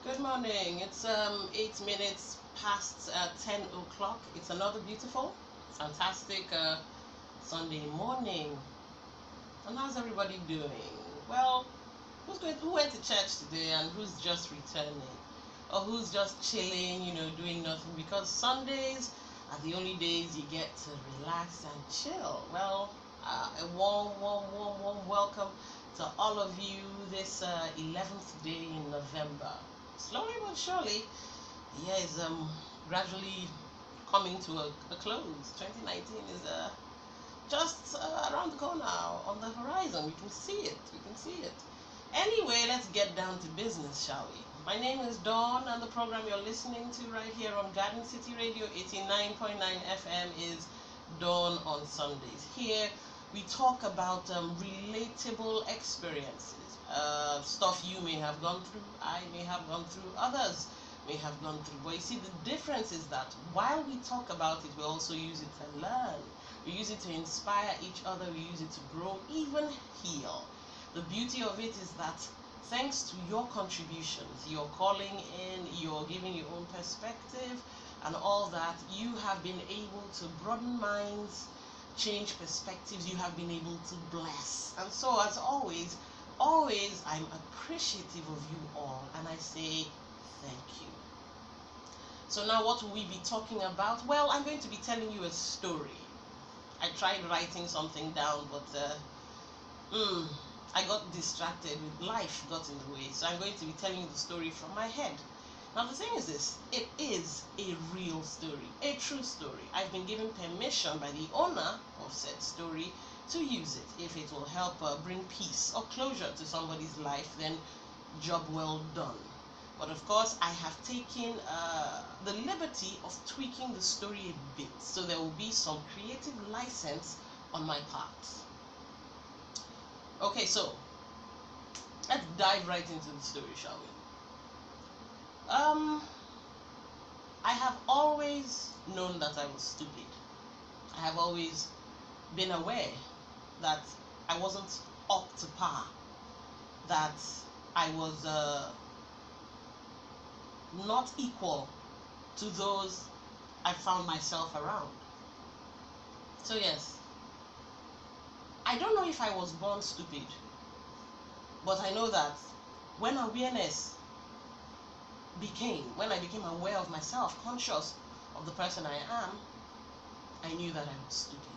Good morning. It's 8 minutes past 10 o'clock. It's another beautiful, fantastic Sunday morning. And how's everybody doing? Well, who went to church today and who's just returning? Or who's just chilling, doing nothing? Because Sundays are the only days you get to relax and chill. Well, a warm welcome to all of you this 11th day in November. Slowly but surely, yeah, is gradually coming to a close. 2019 is just around the corner on the horizon. We can see it. We can see it. Anyway, let's get down to business, shall we? My name is Dawn, and the program you're listening to right here on Garden City Radio 89.9 FM is Dawn on Sundays. Here, we talk about relatable experiences, stuff you may have gone through, I may have gone through, others may have gone through. But you see, the difference is that while we talk about it, we also use it to learn. We use it to inspire each other. We use it to grow, even heal. The beauty of it is that thanks to your contributions, your calling in, your giving your own perspective, and all that, you have been able to broaden minds, change perspectives. You have been able to bless. And so, as always, I'm appreciative of you all, and I say thank you. So now what will we be talking about? Well, I'm going to be telling you a story. I tried writing something down, but I got distracted with life got in the way. So I'm going to be telling you the story from my head. Now the thing is this, it is a real story, a true story. I've been given permission by the owner of said story to use it. If it will help bring peace or closure to somebody's life, then job well done. But of course, I have taken the liberty of tweaking the story a bit, so there will be some creative license on my part. Okay, so let's dive right into the story, shall we? I have always known that I was stupid. I have always been aware that I wasn't up to par, that I was not equal to those I found myself around. So yes, I don't know if I was born stupid, but I know that when when I became aware of myself, conscious of the person I am, I knew that I was stupid.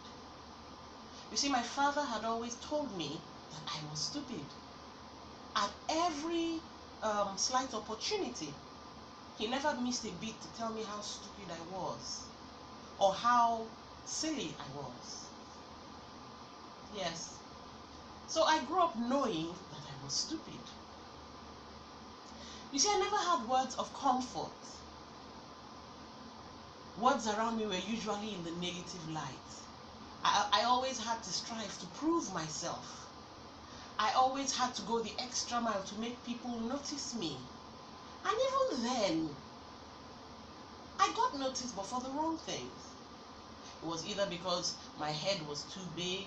You see, my father had always told me that I was stupid. At every slight opportunity, he never missed a beat to tell me how stupid I was or how silly I was. Yes. So I grew up knowing that I was stupid. You see, I never had words of comfort. Words around me were usually in the negative light. I always had to strive to prove myself. I always had to go the extra mile to make people notice me. And even then, I got noticed, but for the wrong things. It was either because my head was too big,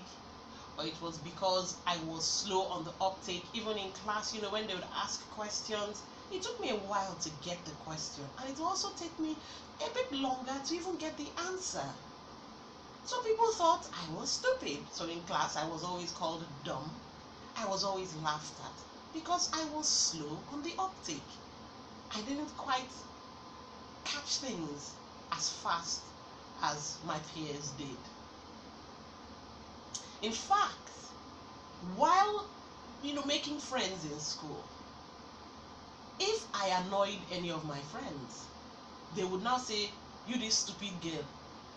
or it was because I was slow on the uptake. Even in class, when they would ask questions, it took me a while to get the question, and it also took me a bit longer to even get the answer. So people thought I was stupid. So in class, I was always called dumb. I was always laughed at because I was slow on the uptake. I didn't quite catch things as fast as my peers did. In fact, while making friends in school, if I annoyed any of my friends, they would now say, "You this stupid girl,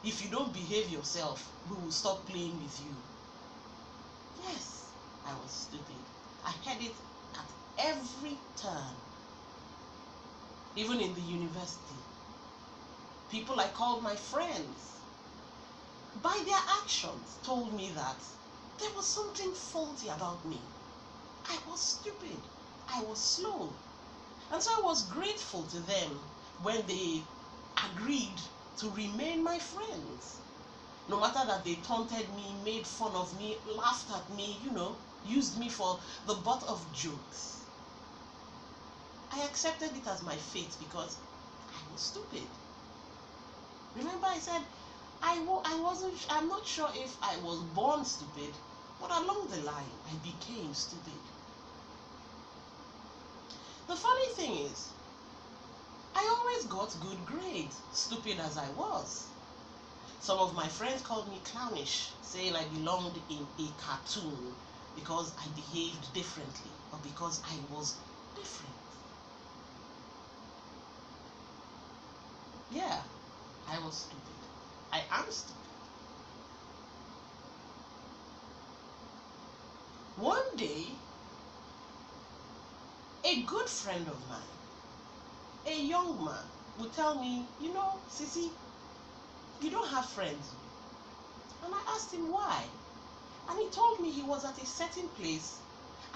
if you don't behave yourself, we will stop playing with you." Yes, I was stupid. I had it at every turn. Even in the university, people I called my friends, by their actions, told me that there was something faulty about me. I was stupid. I was slow. And so I was grateful to them when they agreed to remain my friends. No matter that they taunted me, made fun of me, laughed at me, used me for the butt of jokes. I accepted it as my fate because I was stupid. Remember I said I'm not sure if I was born stupid, but along the line, I became stupid. The funny thing is, I always got good grades, stupid as I was. Some of my friends called me clownish, saying I belonged in a cartoon because I behaved differently or because I was different. Yeah, I was stupid. I am stupid. One day, a good friend of mine, a young man, would tell me, you know, Sissy, you don't have friends. And I asked him why. And he told me he was at a certain place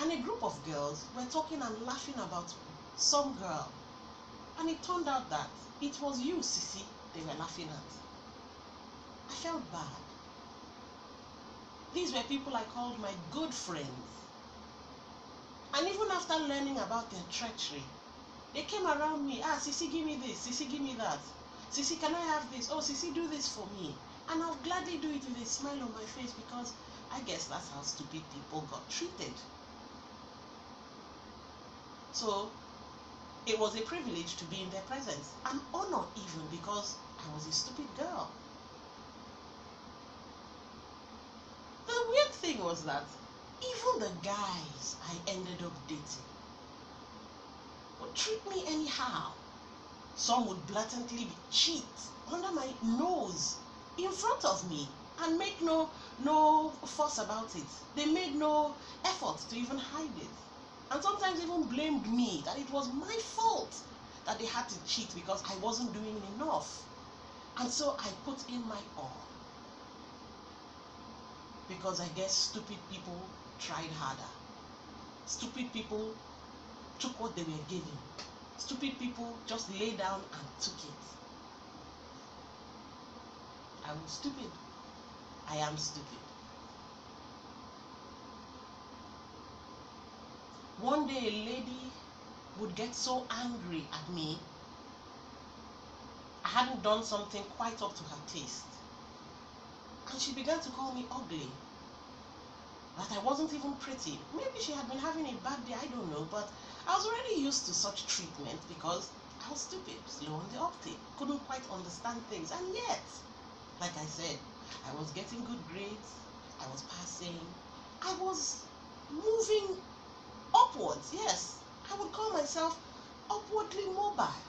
and a group of girls were talking and laughing about some girl. And it turned out that it was you, Sissy, they were laughing at. I felt bad. These were people I called my good friends. And even after learning about their treachery, they came around me. Sissy, give me this. Sissy, give me that. Sissy, can I have this? Oh, Sissy, do this for me. And I'll gladly do it with a smile on my face because I guess that's how stupid people got treated. So, it was a privilege to be in their presence. An honor even because I was a stupid girl. The weird thing was that even the guys I ended up dating would treat me anyhow. Some would blatantly cheat under my nose in front of me and make no fuss about it. They made no effort to even hide it. And sometimes even blamed me that it was my fault that they had to cheat because I wasn't doing enough. And so I put in my all. Because I guess stupid people tried harder. Stupid people took what they were given. Stupid people just lay down and took it. I was stupid. I am stupid. One day a lady would get so angry at me. I hadn't done something quite up to her taste. And she began to call me ugly. That I wasn't even pretty. Maybe she had been having a bad day, I don't know, but I was already used to such treatment because I was stupid, slow on the uptake, couldn't quite understand things, and yet, like I said, I was getting good grades, I was passing, I was moving upwards, yes. I would call myself upwardly mobile.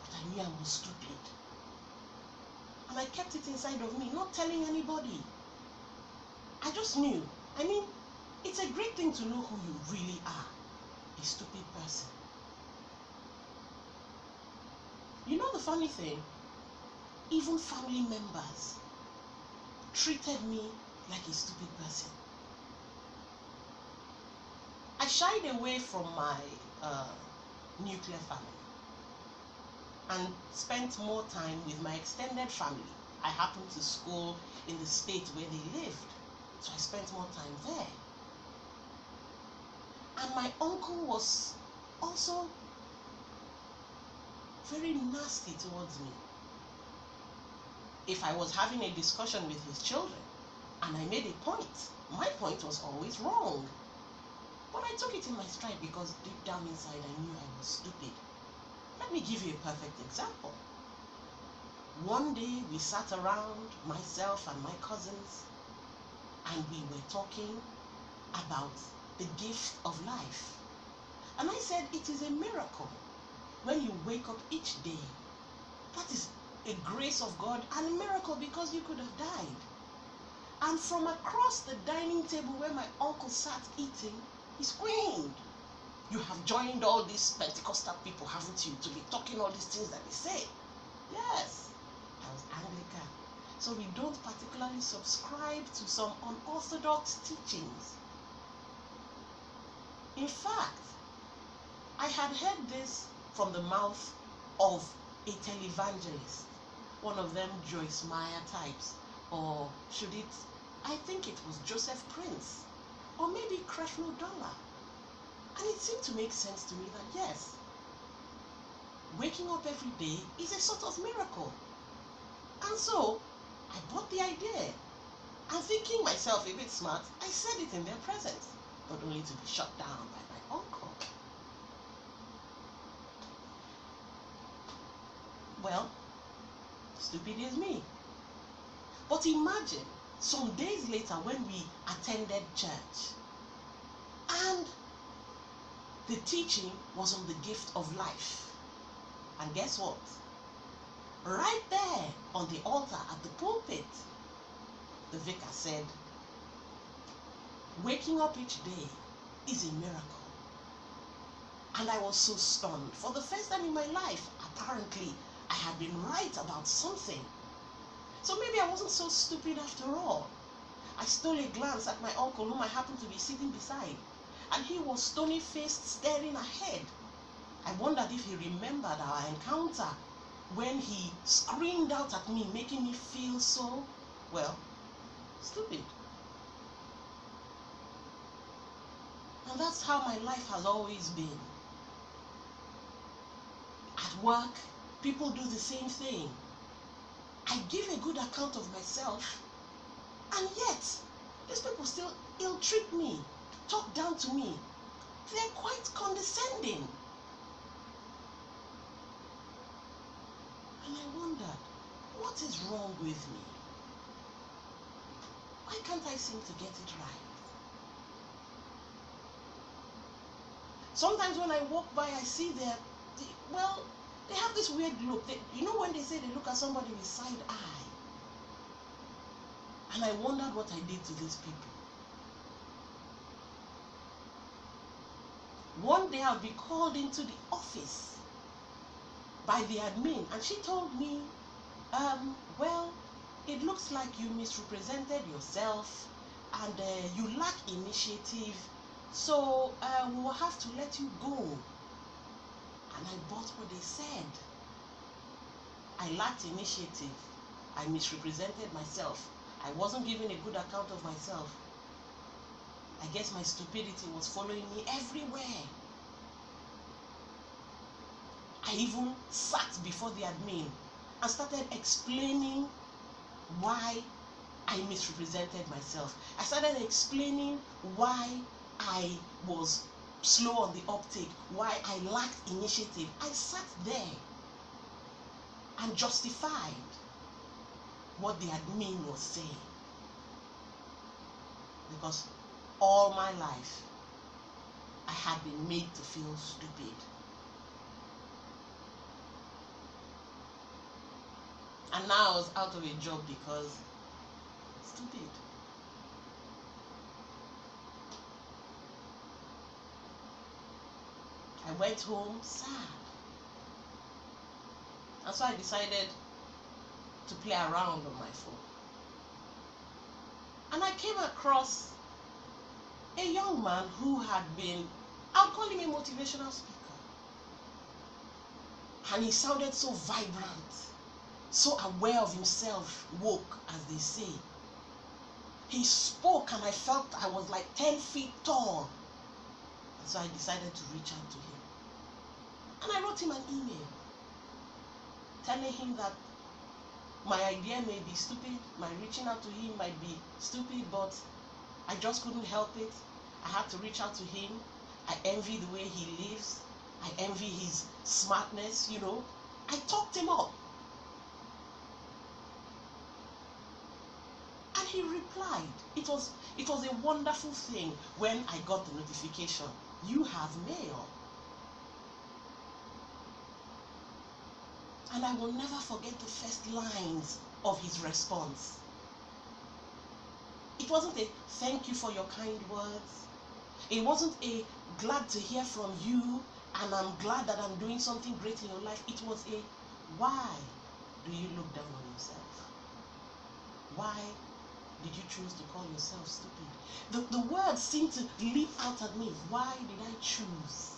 But I knew I was stupid. And I kept it inside of me, not telling anybody. I just knew. I mean, it's a great thing to know who you really are. A stupid person. You know the funny thing? Even family members treated me like a stupid person. I shied away from my nuclear family and spent more time with my extended family. I happened to school in the state where they lived, so I spent more time there. And my uncle was also very nasty towards me. If I was having a discussion with his children and I made a point, my point was always wrong. But I took it in my stride because deep down inside I knew I was stupid. Let me give you a perfect example. One day we sat around, myself and my cousins, and we were talking about the gift of life. And I said it is a miracle when you wake up each day. That is a grace of God and a miracle because you could have died. And from across the dining table where my uncle sat eating, he screamed, "You have joined all these Pentecostal people, haven't you, to be talking all these things that they say?" Yes, I was Anglican. So we don't particularly subscribe to some unorthodox teachings. In fact, I had heard this from the mouth of a televangelist, one of them Joyce Meyer types, or should it, I think it was Joseph Prince, or maybe Creflo Dollar. And it seemed to make sense to me that yes, waking up every day is a sort of miracle. And so I bought the idea. And thinking myself a bit smart, I said it in their presence, but only to be shut down by my uncle. Well, stupid is me. But imagine some days later when we attended church and the teaching was on the gift of life. And guess what? Right there on the altar at the pulpit, the vicar said, waking up each day is a miracle. And I was so stunned. For the first time in my life, apparently, I had been right about something. So maybe I wasn't so stupid after all. I stole a glance at my uncle, whom I happened to be sitting beside, and he was stony-faced, staring ahead. I wondered if he remembered our encounter when he screamed out at me, making me feel so, well, stupid. And that's how my life has always been. At work, people do the same thing. I give a good account of myself, and yet these people still ill-treat me, talk down to me. They're quite condescending. And I wondered, what is wrong with me? Why can't I seem to get it right? Sometimes when I walk by, I see they have this weird look. You know when they say they look at somebody with side eye? And I wondered what I did to these people. One day I'll be called into the office by the admin, and she told me, well, it looks like you misrepresented yourself and you lack initiative, so we will have to let you go. And I bought what they said. I lacked initiative. I misrepresented myself. I wasn't giving a good account of myself. I guess my stupidity was following me everywhere. I even sat before the admin and started explaining why I misrepresented myself. I started explaining why I was slow on the uptake, why I lacked initiative. I sat there and justified what the admin was saying. Because all my life, I had been made to feel stupid. And now I was out of a job because stupid. I went home sad. And so I decided to play around on my phone. And I came across a young man who had been, I'll call him a motivational speaker. And he sounded so vibrant, so aware of himself, woke, as they say. He spoke and I felt I was like 10 feet tall. And so I decided to reach out to him. And I wrote him an email telling him that my idea may be stupid, my reaching out to him might be stupid, but I just couldn't help it. I had to reach out to him. I envy the way he lives. I envy his smartness, you know. I talked him up. And he replied. It was a wonderful thing when I got the notification. You have mail. And I will never forget the first lines of his response. It wasn't a thank you for your kind words. It wasn't a glad to hear from you and I'm glad that I'm doing something great in your life. It was a why do you look down on yourself? Why did you choose to call yourself stupid? The words seemed to leap out at me. Why did I choose?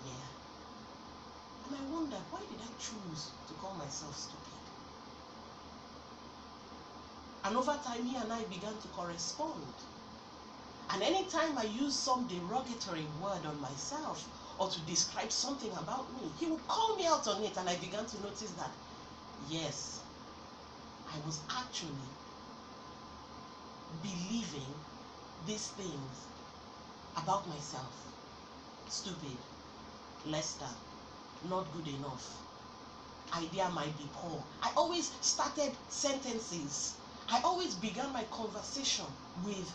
Yeah. And I wondered, why did I choose to call myself stupid? And over time, he and I began to correspond. And anytime I use some derogatory word on myself or to describe something about me, he would call me out on it, and I began to notice that, yes, I was actually believing these things about myself. Stupid, less than, not good enough, idea might be poor. I always started sentences. I always began my conversation with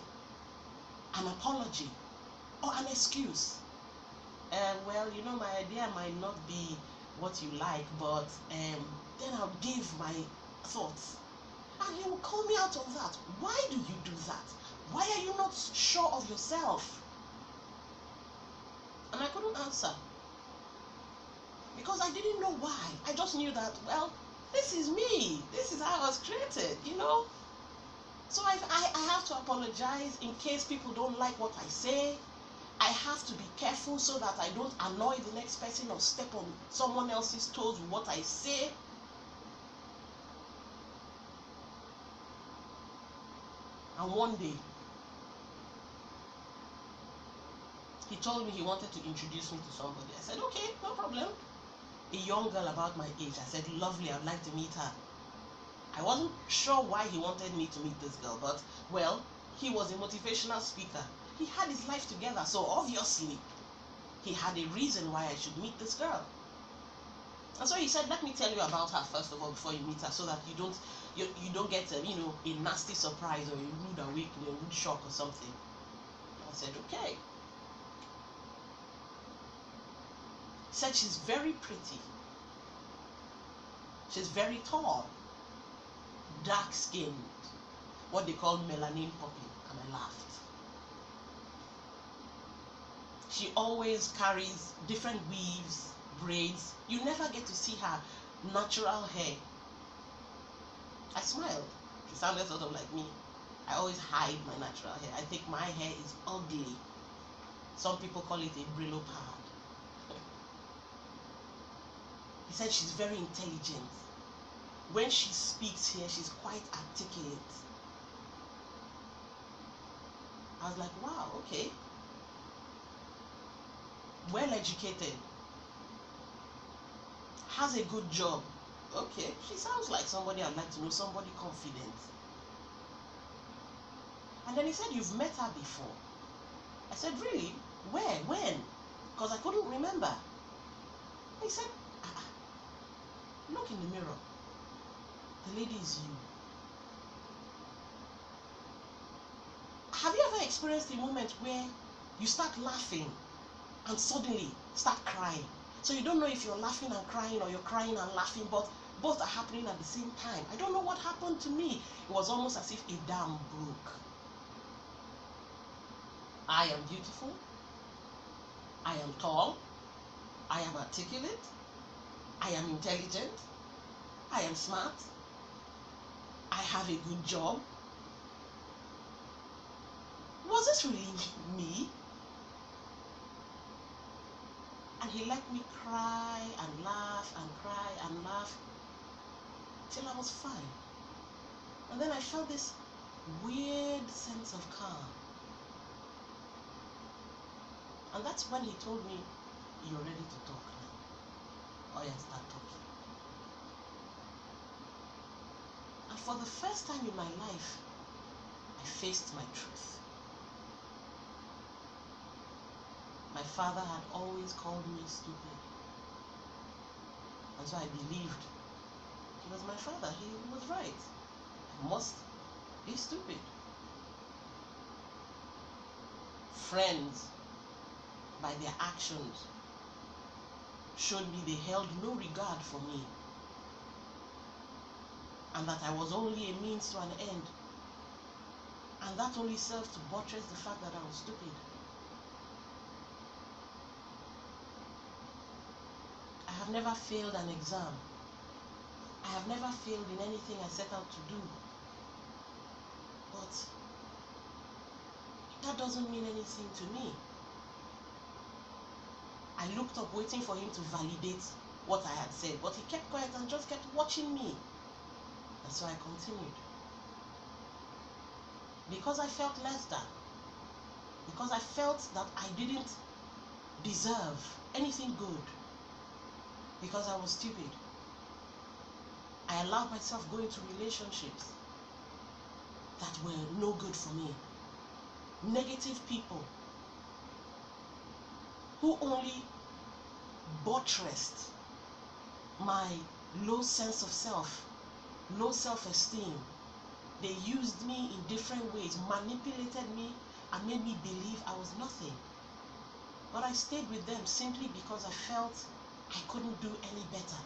an apology or an excuse. Well, you know, my idea might not be what you like, but then I'll give my thoughts. And he will call me out on that. Why do you do that? Why are you not sure of yourself? And I couldn't answer, because I didn't know why. I just knew that, well, this is me. This is how I was created, you know. So I have to apologize in case people don't like what I say. I have to be careful so that I don't annoy the next person or step on someone else's toes with what I say. And one day, he told me he wanted to introduce me to somebody. I said, okay, no problem. A young girl about my age. I said, lovely, I'd like to meet her. I wasn't sure why he wanted me to meet this girl, but, well, he was a motivational speaker. He had his life together, so obviously, he had a reason why I should meet this girl. And so he said, let me tell you about her first of all before you meet her, so that you don't get a nasty surprise or a rude awakening, a rude shock or something. I said, okay. He said she's very pretty. She's very tall, dark-skinned, what they call melanin popping, and I laughed. She always carries different weaves, braids. You never get to see her natural hair. I smiled. She sounded sort of like me. I always hide my natural hair. I think my hair is ugly. Some people call it a Brillo pad. He said she's very intelligent. When she speaks here, she's quite articulate. I was like, wow, okay. Well educated. Has a good job. Okay, she sounds like somebody I'd like to know, somebody confident. And then he said, you've met her before. I said, really? Where? When? Because I couldn't remember. He said, look in the mirror. The lady is you. Have you ever experienced a moment where you start laughing and suddenly start crying? So you don't know if you're laughing and crying or you're crying and laughing, but both are happening at the same time. I don't know what happened to me. It was almost as if a dam broke. I am beautiful. I am tall. I am articulate. I am intelligent. I am smart. I have a good job. Was this really me? And he let me cry and laugh and cry and laugh till I was fine. And then I felt this weird sense of calm. And that's when he told me, you're ready to talk now. Oh yeah, start talking. And for the first time in my life, I faced my truth. My father had always called me stupid. And so I believed he was my father. He was right. I must be stupid. Friends, by their actions, showed me they held no regard for me, and that I was only a means to an end. And that only served to buttress the fact that I was stupid. I have never failed an exam. I have never failed in anything I set out to do. But that doesn't mean anything to me. I looked up waiting for him to validate what I had said, but he kept quiet and just kept watching me. And so I continued. Because I felt less than. because I felt that I didn't deserve anything good because I was stupid. I allowed myself go into relationships that were no good for me. Negative people who only buttressed my low sense of self, low self-esteem. They used me in different ways, manipulated me, and made me believe I was nothing. But I stayed with them simply because I felt I couldn't do any better.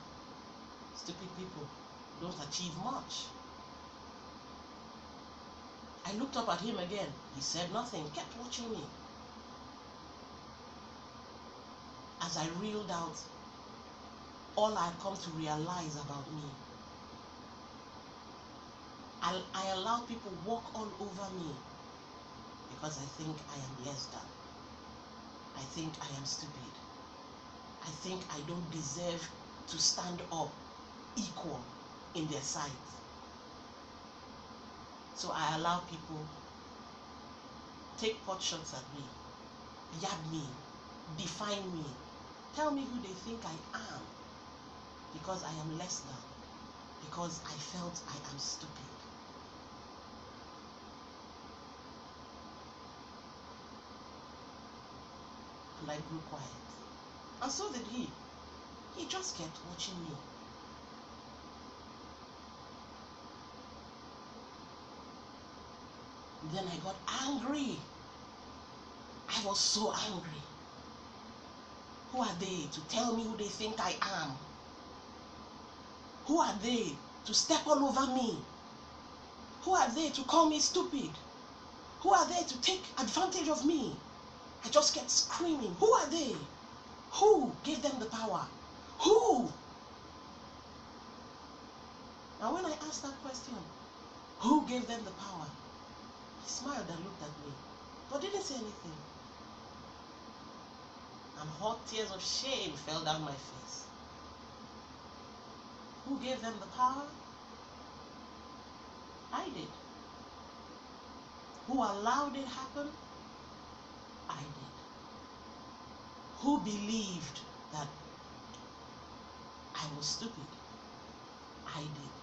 Stupid people don't achieve much. I looked up at him again. He said nothing, kept watching me. As I reeled out all I had come to realize about me. I allow people walk all over me because I think I am less than. I think I am stupid. I think I don't deserve to stand up equal in their sight. So I allow people take pot shots at me, yab me, define me, tell me who they think I am because I am less than, because I felt I am stupid. And I grew quiet. And so did he. He just kept watching me. Then I got angry. I was so angry. Who are they to tell me who they think I am? Who are they to step all over me? Who are they to call me stupid? Who are they to take advantage of me? I just kept screaming. Who are they? Who gave them the power? Who? And when I asked that question, who gave them the power? He smiled and looked at me, but didn't say anything. And hot tears of shame fell down my face. Who gave them the power? I did. Who allowed it happen? I did. Who believed that I was stupid? I did.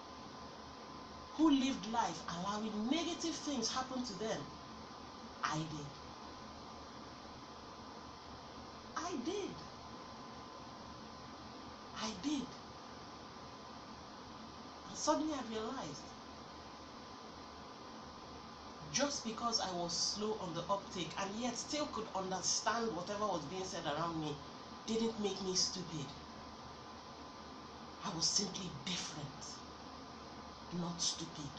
Who lived life allowing negative things happen to them? I did. I did. I did. And suddenly I realized, just because I was slow on the uptake and yet still could understand whatever was being said around me, didn't make me stupid. I was simply different, not stupid.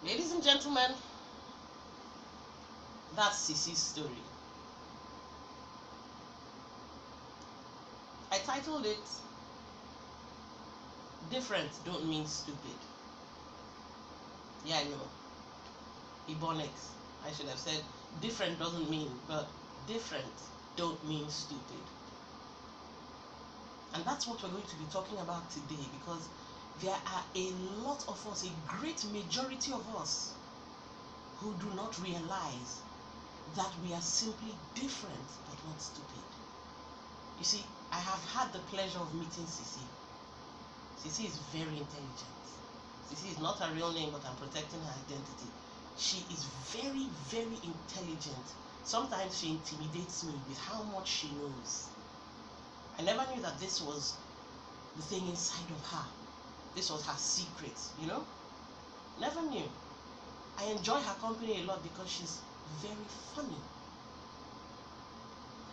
Ladies and gentlemen, that's Sisi's story. I titled it, Different Don't Mean Stupid. Yeah, I know. Ebonics. I should have said different doesn't mean, but different don't mean stupid. And that's what we're going to be talking about today, because there are a lot of us, a great majority of us, who do not realize that we are simply different but not stupid. You see, I have had the pleasure of meeting Sisi. Sisi is very intelligent. Sisi is not her real name, but I'm protecting her identity. She is very, very intelligent. Sometimes she intimidates me with how much she knows. I never knew that this was the thing inside of her. This was her secret, you know? Never knew. I enjoy her company a lot because she's very funny.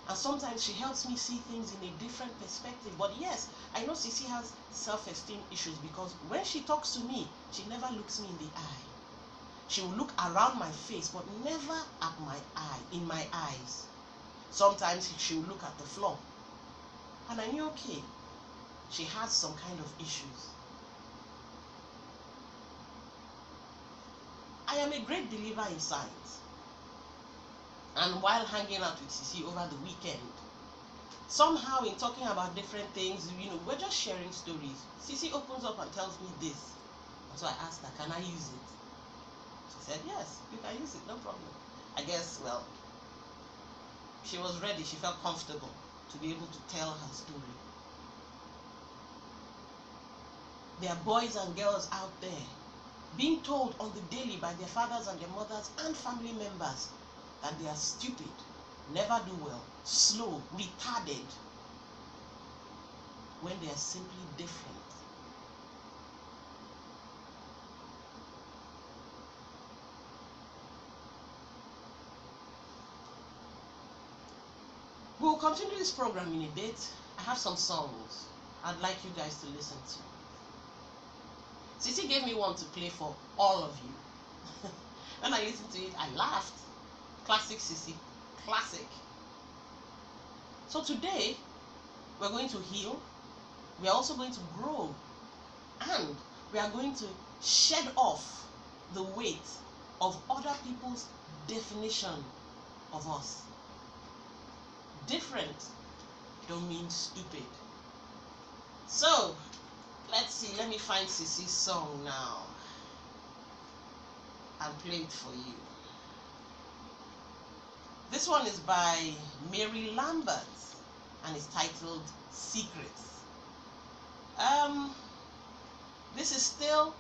And sometimes she helps me see things in a different perspective. But yes, I know Sisi has self-esteem issues because when she talks to me, she never looks me in the eye. She will look around my face, but never at my eye, in my eyes. Sometimes she will look at the floor. And I knew, okay, she has some kind of issues. I am a great believer in science. And while hanging out with Sisi over the weekend, somehow in talking about different things, we're just sharing stories. Sissy opens up and tells me this. And so I asked her, can I use it? She said, yes, you can use it, no problem. I guess, well, she was ready. She felt comfortable to be able to tell her story. There are boys and girls out there being told on the daily by their fathers and their mothers and family members that they are stupid, never do well, slow, retarded, when they are simply different. We'll continue this program in a bit. I have some songs I'd like you guys to listen to. Sissy gave me one to play for all of you. When I listened to it, I laughed. Classic Sissy. Classic. So today, we're going to heal. We are also going to grow. And we are going to shed off the weight of other people's definition of us. Different don't mean stupid. So, let's see. Let me find Sissy's song now and play it for you. This one is by Mary Lambert and it's titled Secrets. This is still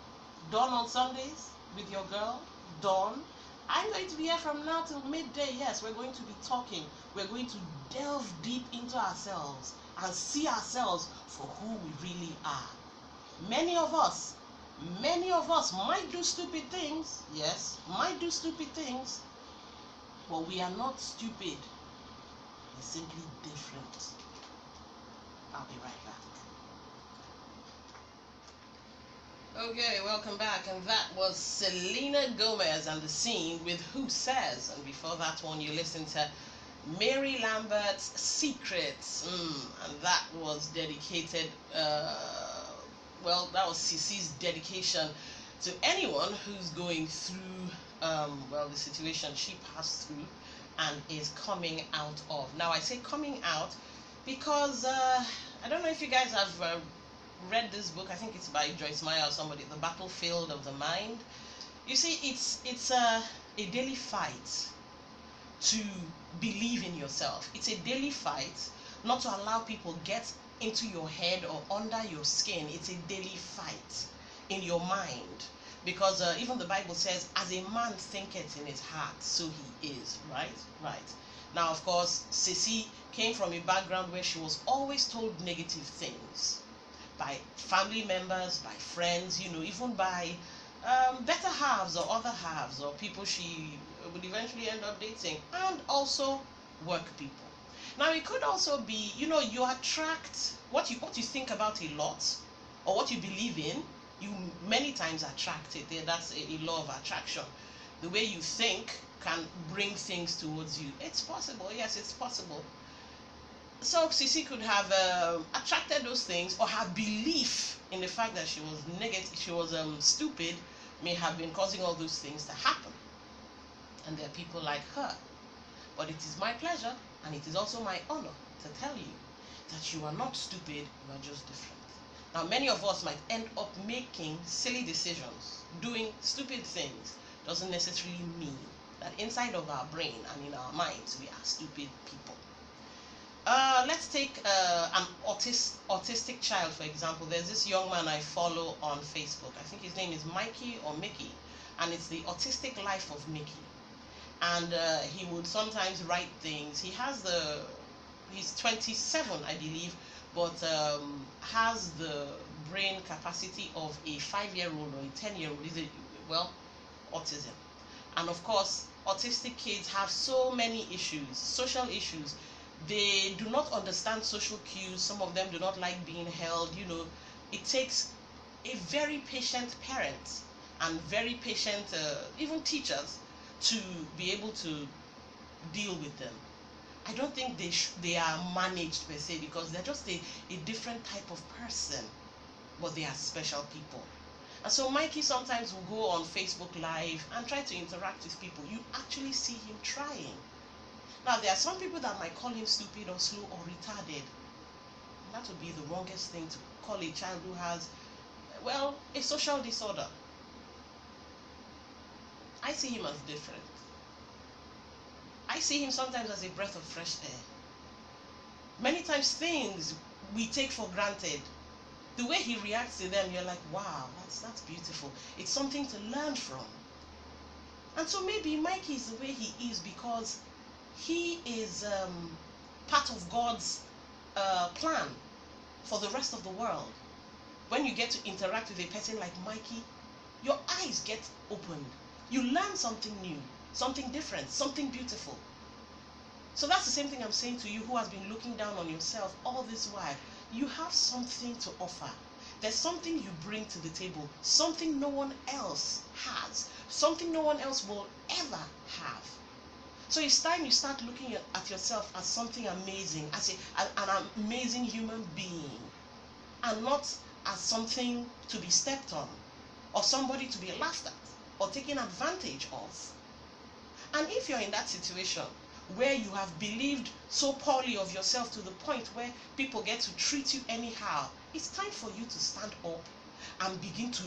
Dawn on Sundays with your girl, Dawn. I'm going to be here from now till midday. Yes, we're going to be talking. We're going to delve deep into ourselves and see ourselves for who we really are. Many of us might do stupid things. Yes, might do stupid things. But we are not stupid. We're simply different. I'll be right back. Okay, welcome back. And that was Selena Gomez and The Scene with Who Says. And before that one, you listened to Mary Lambert's Secrets. And that was dedicated, that was Sissy's dedication to anyone who's going through, the situation she passed through and is coming out of. Now, I say coming out because, I don't know if you guys have read this book. I think it's by Joyce Meyer or somebody, The Battlefield of the Mind. You see, it's a daily fight to believe in yourself. It's a daily fight not to allow people get into your head or under your skin. It's a daily fight in your mind, because even the Bible says, as a man thinketh in his heart, so he is. Right. Now, of course, Sissy came from a background where she was always told negative things by family members, by friends, even by better halves or other halves or people she would eventually end up dating, and also work people. Now, it could also be, you attract what you think about a lot, or what you believe in, you many times attract it. That's a law of attraction. The way you think can bring things towards you. It's possible. Yes, it's possible. So Sissy could have attracted those things, or her belief in the fact that she was negative, she was stupid, may have been causing all those things to happen. And there are people like her. But it is my pleasure, and it is also my honor to tell you that you are not stupid, you are just different. Now, many of us might end up making silly decisions, doing stupid things. Doesn't necessarily mean that inside of our brain and in our minds we are stupid people. Let's take an autistic child, for example. There's this young man I follow on Facebook. I think his name is Mikey or Mickey, and it's the autistic life of Mickey. And he would sometimes write things. He's 27, I believe, but has the brain capacity of a 5-year-old or a 10-year-old. Autism. And of course, autistic kids have so many issues, social issues. They do not understand social cues. Some of them do not like being held. It takes a very patient parent and very patient even teachers to be able to deal with them. I don't think they are managed per se, because they're just a different type of person, but they are special people. And so Mikey sometimes will go on Facebook Live and try to interact with people. You actually see him trying. Now, there are some people that might call him stupid or slow or retarded. And that would be the wrongest thing to call a child who has, well, a social disorder. I see him as different. I see him sometimes as a breath of fresh air. Many times things we take for granted, the way he reacts to them, you're like, wow, that's beautiful. It's something to learn from. And so maybe Mikey is the way he is because he is part of God's plan for the rest of the world. When you get to interact with a person like Mikey, your eyes get opened. You learn something new, something different, something beautiful. So that's the same thing I'm saying to you who has been looking down on yourself all this while. You have something to offer. There's something you bring to the table, something no one else has, something no one else will ever have. So it's time you start looking at yourself as something amazing, as an amazing human being, and not as something to be stepped on, or somebody to be laughed at, or taken advantage of. And if you're in that situation where you have believed so poorly of yourself to the point where people get to treat you anyhow, it's time for you to stand up and begin to,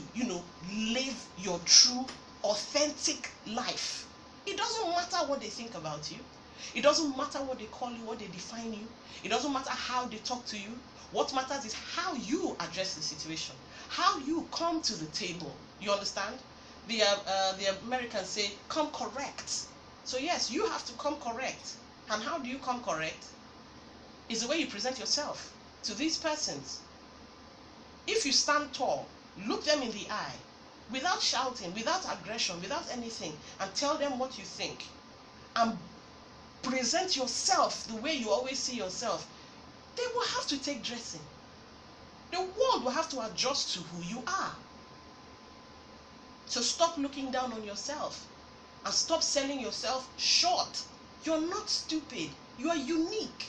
live your true, authentic life. It doesn't matter what they think about you. It doesn't matter what they call you, what they define you. It doesn't matter how they talk to you. What matters is how you address the situation, how you come to the table. You understand? The Americans say, come correct. So yes, you have to come correct. And how do you come correct? Is the way you present yourself to these persons. If you stand tall, look them in the eye, without shouting, without aggression, without anything, and tell them what you think, and present yourself the way you always see yourself, they will have to take dressing. The world will have to adjust to who you are. So stop looking down on yourself and stop selling yourself short. You're not stupid. You are unique.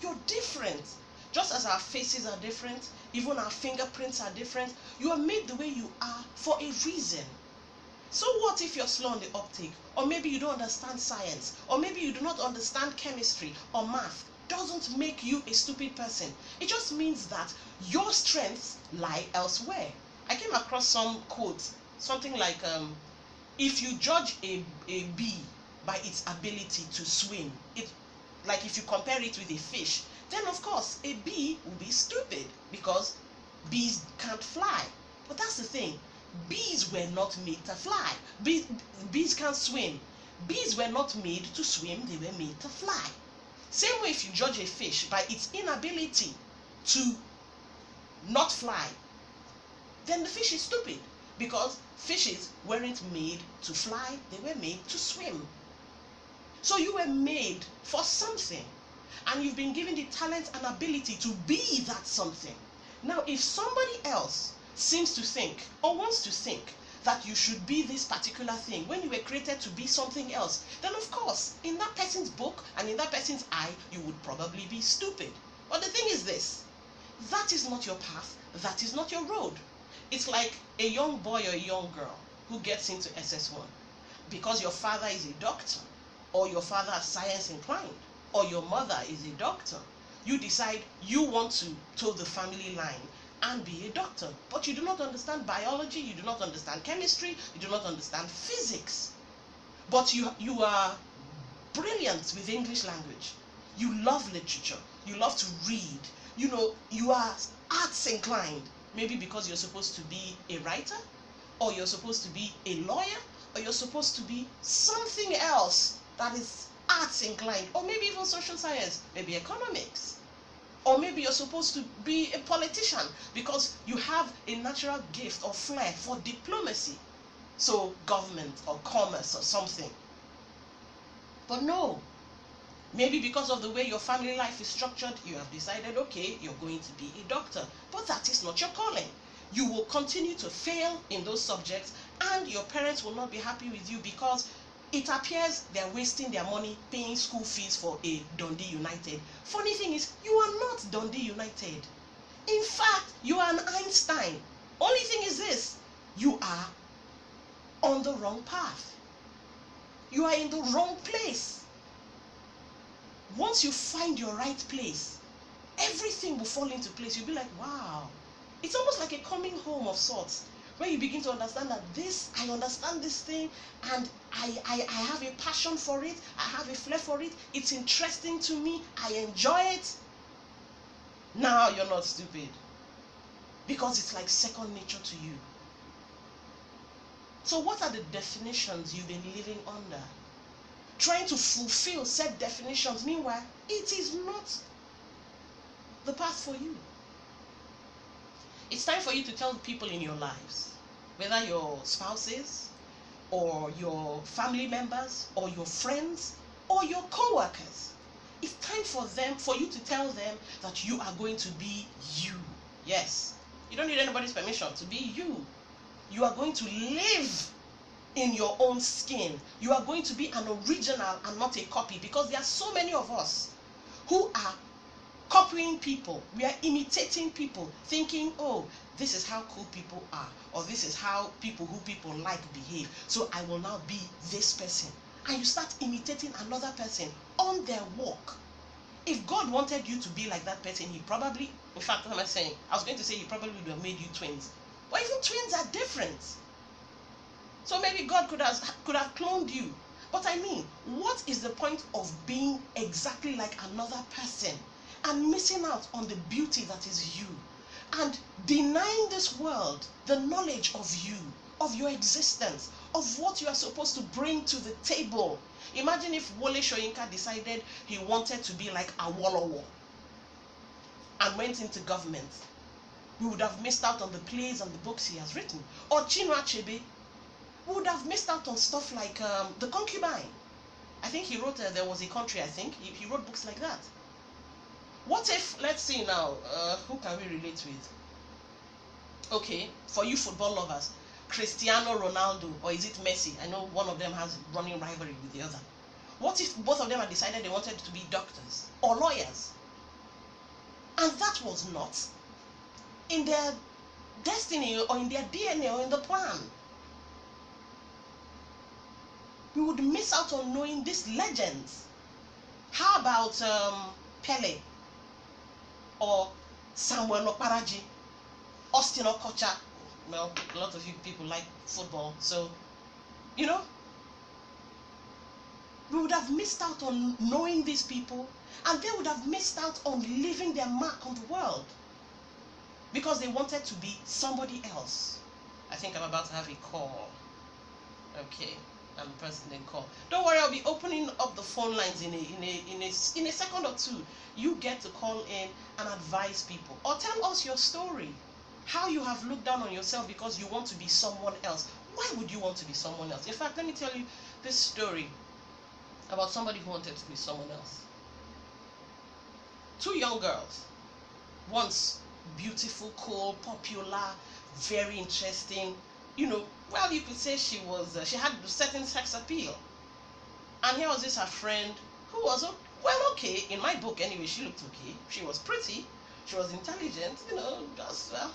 You're different. Just as our faces are different, even our fingerprints are different, you are made the way you are for a reason. So what if you're slow on the uptake? Or maybe you don't understand science? Or maybe you do not understand chemistry or math? Doesn't make you a stupid person. It just means that your strengths lie elsewhere. I came across some quotes, something like, if you judge a bee by its ability to swim, like if you compare it with a fish, then of course a bee will be stupid because bees can't fly. But that's the thing, bees were not made to fly. Bees can't swim. Bees were not made to swim, they were made to fly. Same way if you judge a fish by its inability to not fly, then the fish is stupid. Because fishes weren't made to fly, they were made to swim. So you were made for something. And you've been given the talent and ability to be that something. Now, if somebody else seems to think or wants to think that you should be this particular thing when you were created to be something else, then of course, in that person's book and in that person's eye, you would probably be stupid. But the thing is this, that is not your path, that is not your road. It's like a young boy or a young girl who gets into SS1 because your father is a doctor, or your father is science inclined, or your mother is a doctor. You decide you want to toe the family line and be a doctor, but you do not understand biology, you do not understand chemistry, you do not understand physics. But you are brilliant with English language. You love literature, you love to read, you are arts inclined. Maybe because you're supposed to be a writer, or you're supposed to be a lawyer, or you're supposed to be something else that is arts inclined, or maybe even social science, maybe economics. Or maybe you're supposed to be a politician because you have a natural gift or flair for diplomacy. So government or commerce or something. But no, maybe because of the way your family life is structured, you have decided, okay, you're going to be a doctor. But that is not your calling. You will continue to fail in those subjects, and your parents will not be happy with you because it appears they're wasting their money paying school fees for a Dundee United. Funny thing is, you are not Dundee United. In fact, you are an Einstein. Only thing is this, you are on the wrong path. You are in the wrong place. Once you find your right place, everything will fall into place. You'll be like, wow. It's almost like a coming home of sorts, where you begin to understand that I understand this thing, and I have a passion for it, I have a flair for it, it's interesting to me, I enjoy it. Now you're not stupid, because it's like second nature to you. So what are the definitions you've been living under? Trying to fulfill said definitions, meanwhile, it is not the path for you. It's time for you to tell the people in your lives, whether your spouses, or your family members, or your friends, or your co-workers. It's time for you to tell them that you are going to be you. Yes. You don't need anybody's permission to be you. You are going to live in your own skin. You are going to be an original and not a copy, because there are so many of us who are copying people. We are imitating people, thinking, oh, this is how cool people are, or this is how people who people like behave, so I will now be this person. And you start imitating another person on their walk. If God wanted you to be like that person, he probably, in fact, what am I saying? I was going to say he probably would have made you twins. But even twins are different. So maybe God could have cloned you. But I mean, what is the point of being exactly like another person and missing out on the beauty that is you, and denying this world the knowledge of you, of your existence, of what you are supposed to bring to the table? Imagine if Wole Soyinka decided he wanted to be like Awolowo and went into government. We would have missed out on the plays and the books he has written. Or Chinua Achebe, we would have missed out on stuff like The Concubine. I think he wrote There Was a Country, I think. He wrote books like that. What if, let's see now, who can we relate with? Okay, for you football lovers, Cristiano Ronaldo, or is it Messi? I know one of them has running rivalry with the other. What if both of them had decided they wanted to be doctors or lawyers? And that was not in their destiny, or in their DNA, or in the plan. We would miss out on knowing these legends. How about Pele, or Samuel Okparaji, Austin Okocha? Well, a lot of you people like football, so, you know, we would have missed out on knowing these people, and they would have missed out on leaving their mark on the world, because they wanted to be somebody else. I think I'm about to have a call. Okay, I'm pressing the call. Don't worry, I'll be opening up the phone lines in a second or two. You get to call in and advise people, or tell us your story, how you have looked down on yourself because you want to be someone else. Why would you want to be someone else? In fact, let me tell you this story about somebody who wanted to be someone else. Two young girls, once beautiful, cool, popular, very interesting, you know, well, you could say she had a certain sex appeal. And here was this her friend who was, well, okay, in my book anyway, she looked okay. She was pretty, she was intelligent, you know, just, well,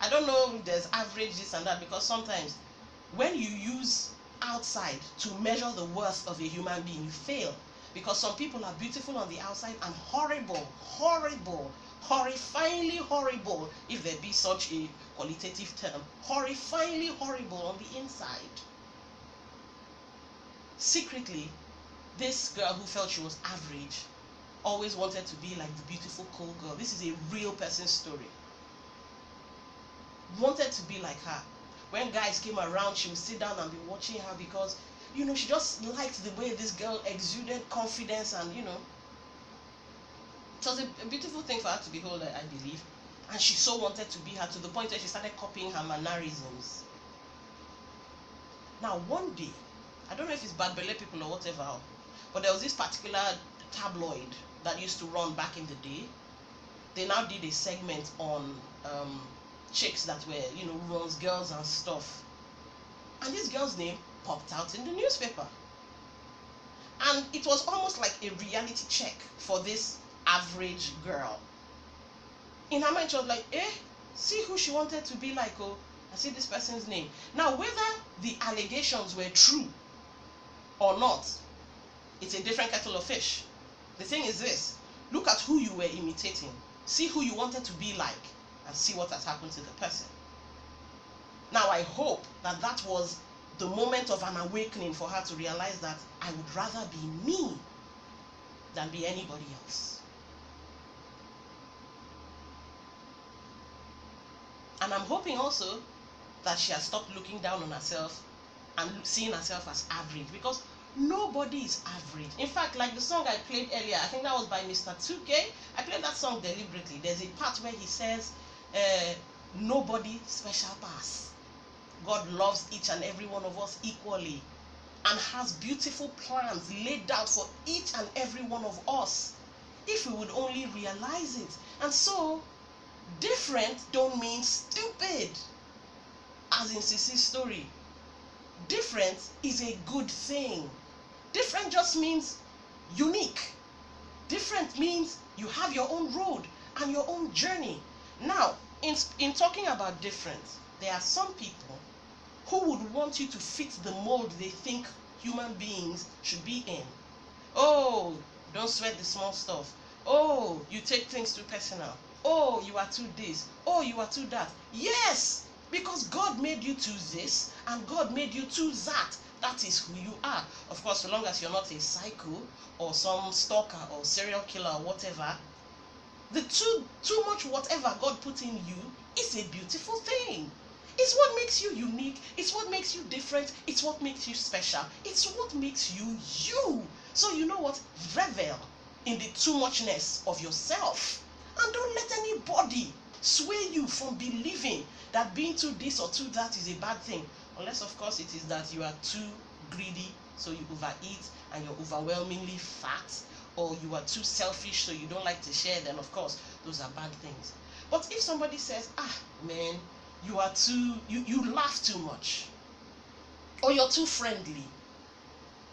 I don't know if there's average this and that, because sometimes when you use outside to measure the worth of a human being, you fail. Because some people are beautiful on the outside and horrible, horrifyingly horrible, if there be such a qualitative term, horrifyingly horrible on the inside. Secretly, this girl who felt she was average always wanted to be like the beautiful, cool girl. This is a real person's story. Wanted to be like her. When guys came around, she would sit down and be watching her, because, you know, she just liked the way this girl exuded confidence, and, you know, it was a beautiful thing for her to behold, I believe. And she so wanted to be her, to the point where she started copying her mannerisms. Now, one day, I don't know if it's Bad Belle people or whatever, but there was this particular tabloid that used to run back in the day. They now did a segment on chicks that were, you know, runs girls and stuff. And this girl's name popped out in the newspaper. And it was almost like a reality check for this average girl. In her mind, she was like, see who she wanted to be like, oh, I see this person's name. Now, whether the allegations were true or not, it's a different kettle of fish. The thing is this: look at who you were imitating, see who you wanted to be like, and see what has happened to the person. Now, I hope that that was the moment of an awakening for her to realize that I would rather be me than be anybody else. And I'm hoping also that she has stopped looking down on herself and seeing herself as average, because nobody is average. In fact, like the song I played earlier, I think that was by Mr. 2K. I played that song deliberately. There's a part where he says, nobody special pass. God loves each and every one of us equally and has beautiful plans laid out for each and every one of us, if we would only realize it. And so, different don't mean stupid, as in Sisi's story. Different is a good thing. Different just means unique. Different means you have your own road and your own journey. Now, in talking about different, there are some people who would want you to fit the mold they think human beings should be in. Oh, don't sweat the small stuff. Oh, you take things too personal. Oh, you are too this. Oh, you are too that. Yes, because God made you to this and God made you to that. That is who you are. Of course, so long as you're not a psycho or some stalker or serial killer or whatever, the too much whatever God put in you is a beautiful thing. It's what makes you unique. It's what makes you different. It's what makes you special. It's what makes you you. So you know what? Revel in the too muchness of yourself. And don't let anybody sway you from believing that being too this or too that is a bad thing. Unless, of course, it is that you are too greedy, so you overeat and you're overwhelmingly fat. Or you are too selfish, so you don't like to share, then of course, those are bad things. But if somebody says, man, you are too, you laugh too much, or you're too friendly,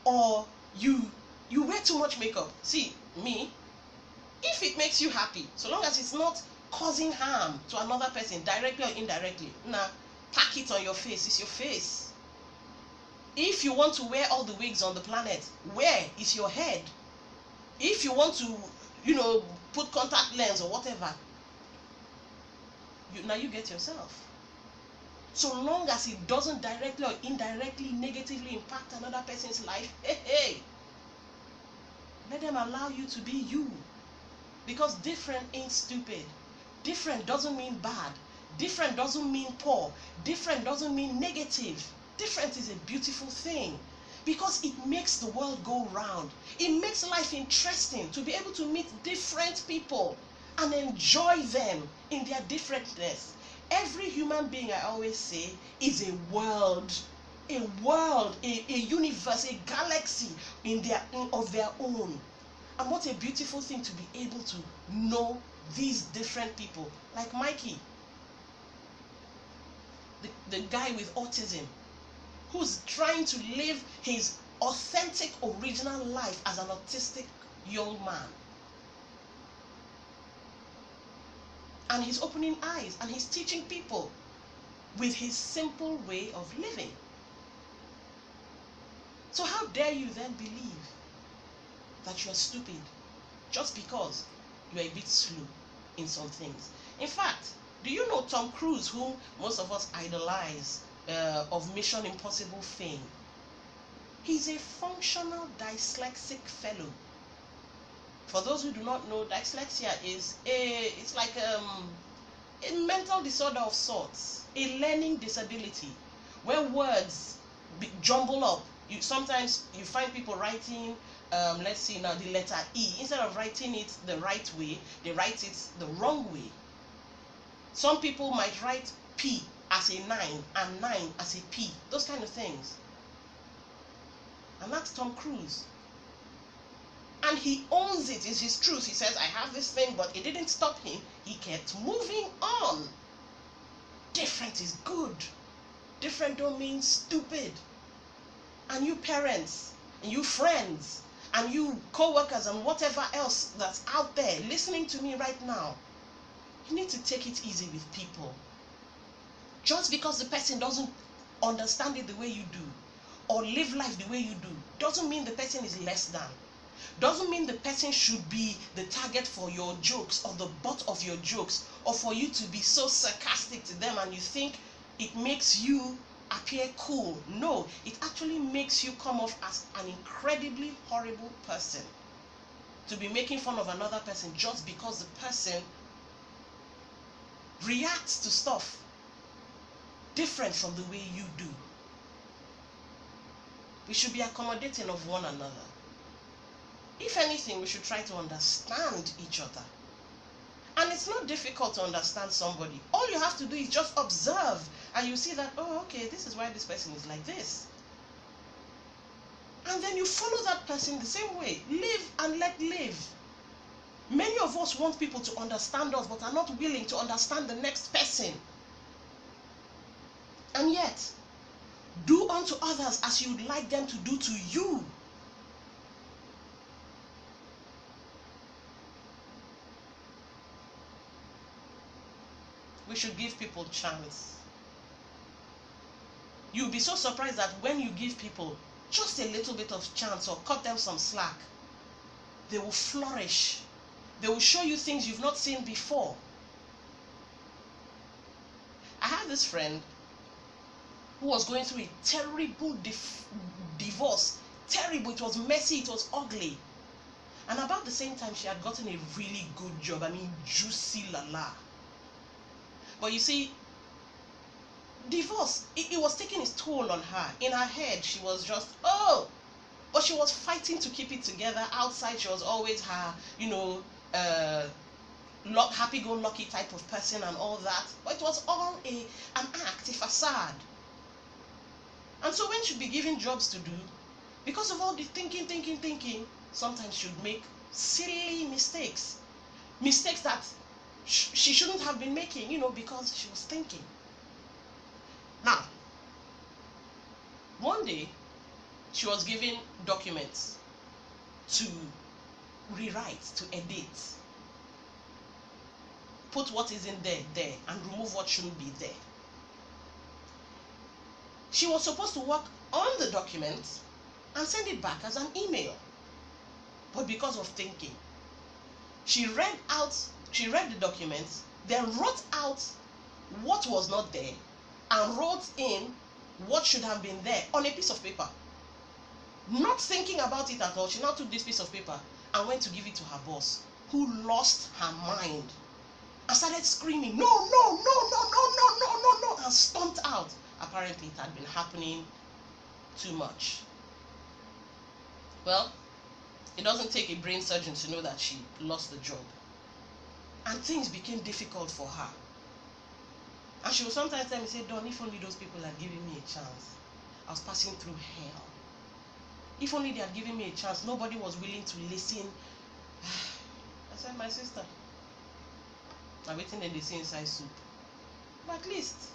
or you wear too much makeup. See, me, if it makes you happy, so long as it's not causing harm to another person, directly or indirectly, pack it on your face. It's your face. If you want to wear all the wigs on the planet, wear, it's your head. If you want to, put contact lens or whatever, you get yourself. So long as it doesn't directly or indirectly negatively impact another person's life, hey, let them allow you to be you. Because different ain't stupid. Different doesn't mean bad. Different doesn't mean poor. Different doesn't mean negative. Different is a beautiful thing, because it makes the world go round. It makes life interesting to be able to meet different people and enjoy them in their differentness. Every human being, I always say, is a world, a universe, a galaxy of their own. And what a beautiful thing to be able to know these different people. Like Mikey, the guy with autism, who's trying to live his authentic, original life as an autistic young man. And he's opening eyes and he's teaching people with his simple way of living. So how dare you then believe that you are stupid just because you are a bit slow in some things? In fact, do you know Tom Cruise, whom most of us idolize, of Mission Impossible fame? He's a functional dyslexic fellow. For those who do not know, dyslexia is it's like a mental disorder of sorts, a learning disability, where words jumble up. Sometimes you find people writing, let's see now, the letter E, instead of writing it the right way, they write it the wrong way. Some people might write P as a 9 and 9 as a P, those kind of things. And that's Tom Cruise. And he owns it. It's his truth. He says, I have this thing, but it didn't stop him. He kept moving on. Different is good. Different don't mean stupid. And you parents, and you friends, and you co-workers, and whatever else that's out there listening to me right now, you need to take it easy with people. Just because the person doesn't understand it the way you do, or live life the way you do, doesn't mean the person is less than. Doesn't mean the person should be the target for your jokes or the butt of your jokes, or for you to be so sarcastic to them and you think it makes you appear cool. No, it actually makes you come off as an incredibly horrible person, to be making fun of another person just because the person reacts to stuff different from the way you do. We should be accommodating of one another. If anything, we should try to understand each other. And it's not difficult to understand somebody. All you have to do is just observe, and you see that, oh, okay, this is why this person is like this. And then you follow that person the same way. Live and let live. Many of us want people to understand us, but are not willing to understand the next person. And yet, do unto others as you would like them to do to you. We should give people chance. You'll be so surprised that when you give people just a little bit of chance or cut them some slack, they will flourish. They will show you things you've not seen before. I had this friend who was going through a terrible divorce. Terrible. It was messy. It was ugly. And about the same time, she had gotten a really good job. I mean, juicy lala. But you see, divorce, it was taking its toll on her. In her head, she was just, oh! But she was fighting to keep it together. Outside, she was always her, happy-go-lucky type of person and all that. But it was all an act, a facade. And so when she'd be given jobs to do, because of all the thinking, sometimes she'd make silly mistakes. Mistakes that she shouldn't have been making, because she was thinking. Now, one day, she was given documents to rewrite, to edit. Put what is in there, and remove what shouldn't be there. She was supposed to work on the document and send it back as an email. But because of thinking, she read the documents, then wrote out what was not there, and wrote in what should have been there on a piece of paper. Not thinking about it at all, she now took this piece of paper and went to give it to her boss, who lost her mind and started screaming, no, and stomped out. Apparently, it had been happening too much. Well, it doesn't take a brain surgeon to know that she lost the job. And things became difficult for her. And she would sometimes tell me, say, Don, if only those people had given me a chance. I was passing through hell. If only they had given me a chance. Nobody was willing to listen. I said, my sister, I'm waiting and they see inside soup. But at least,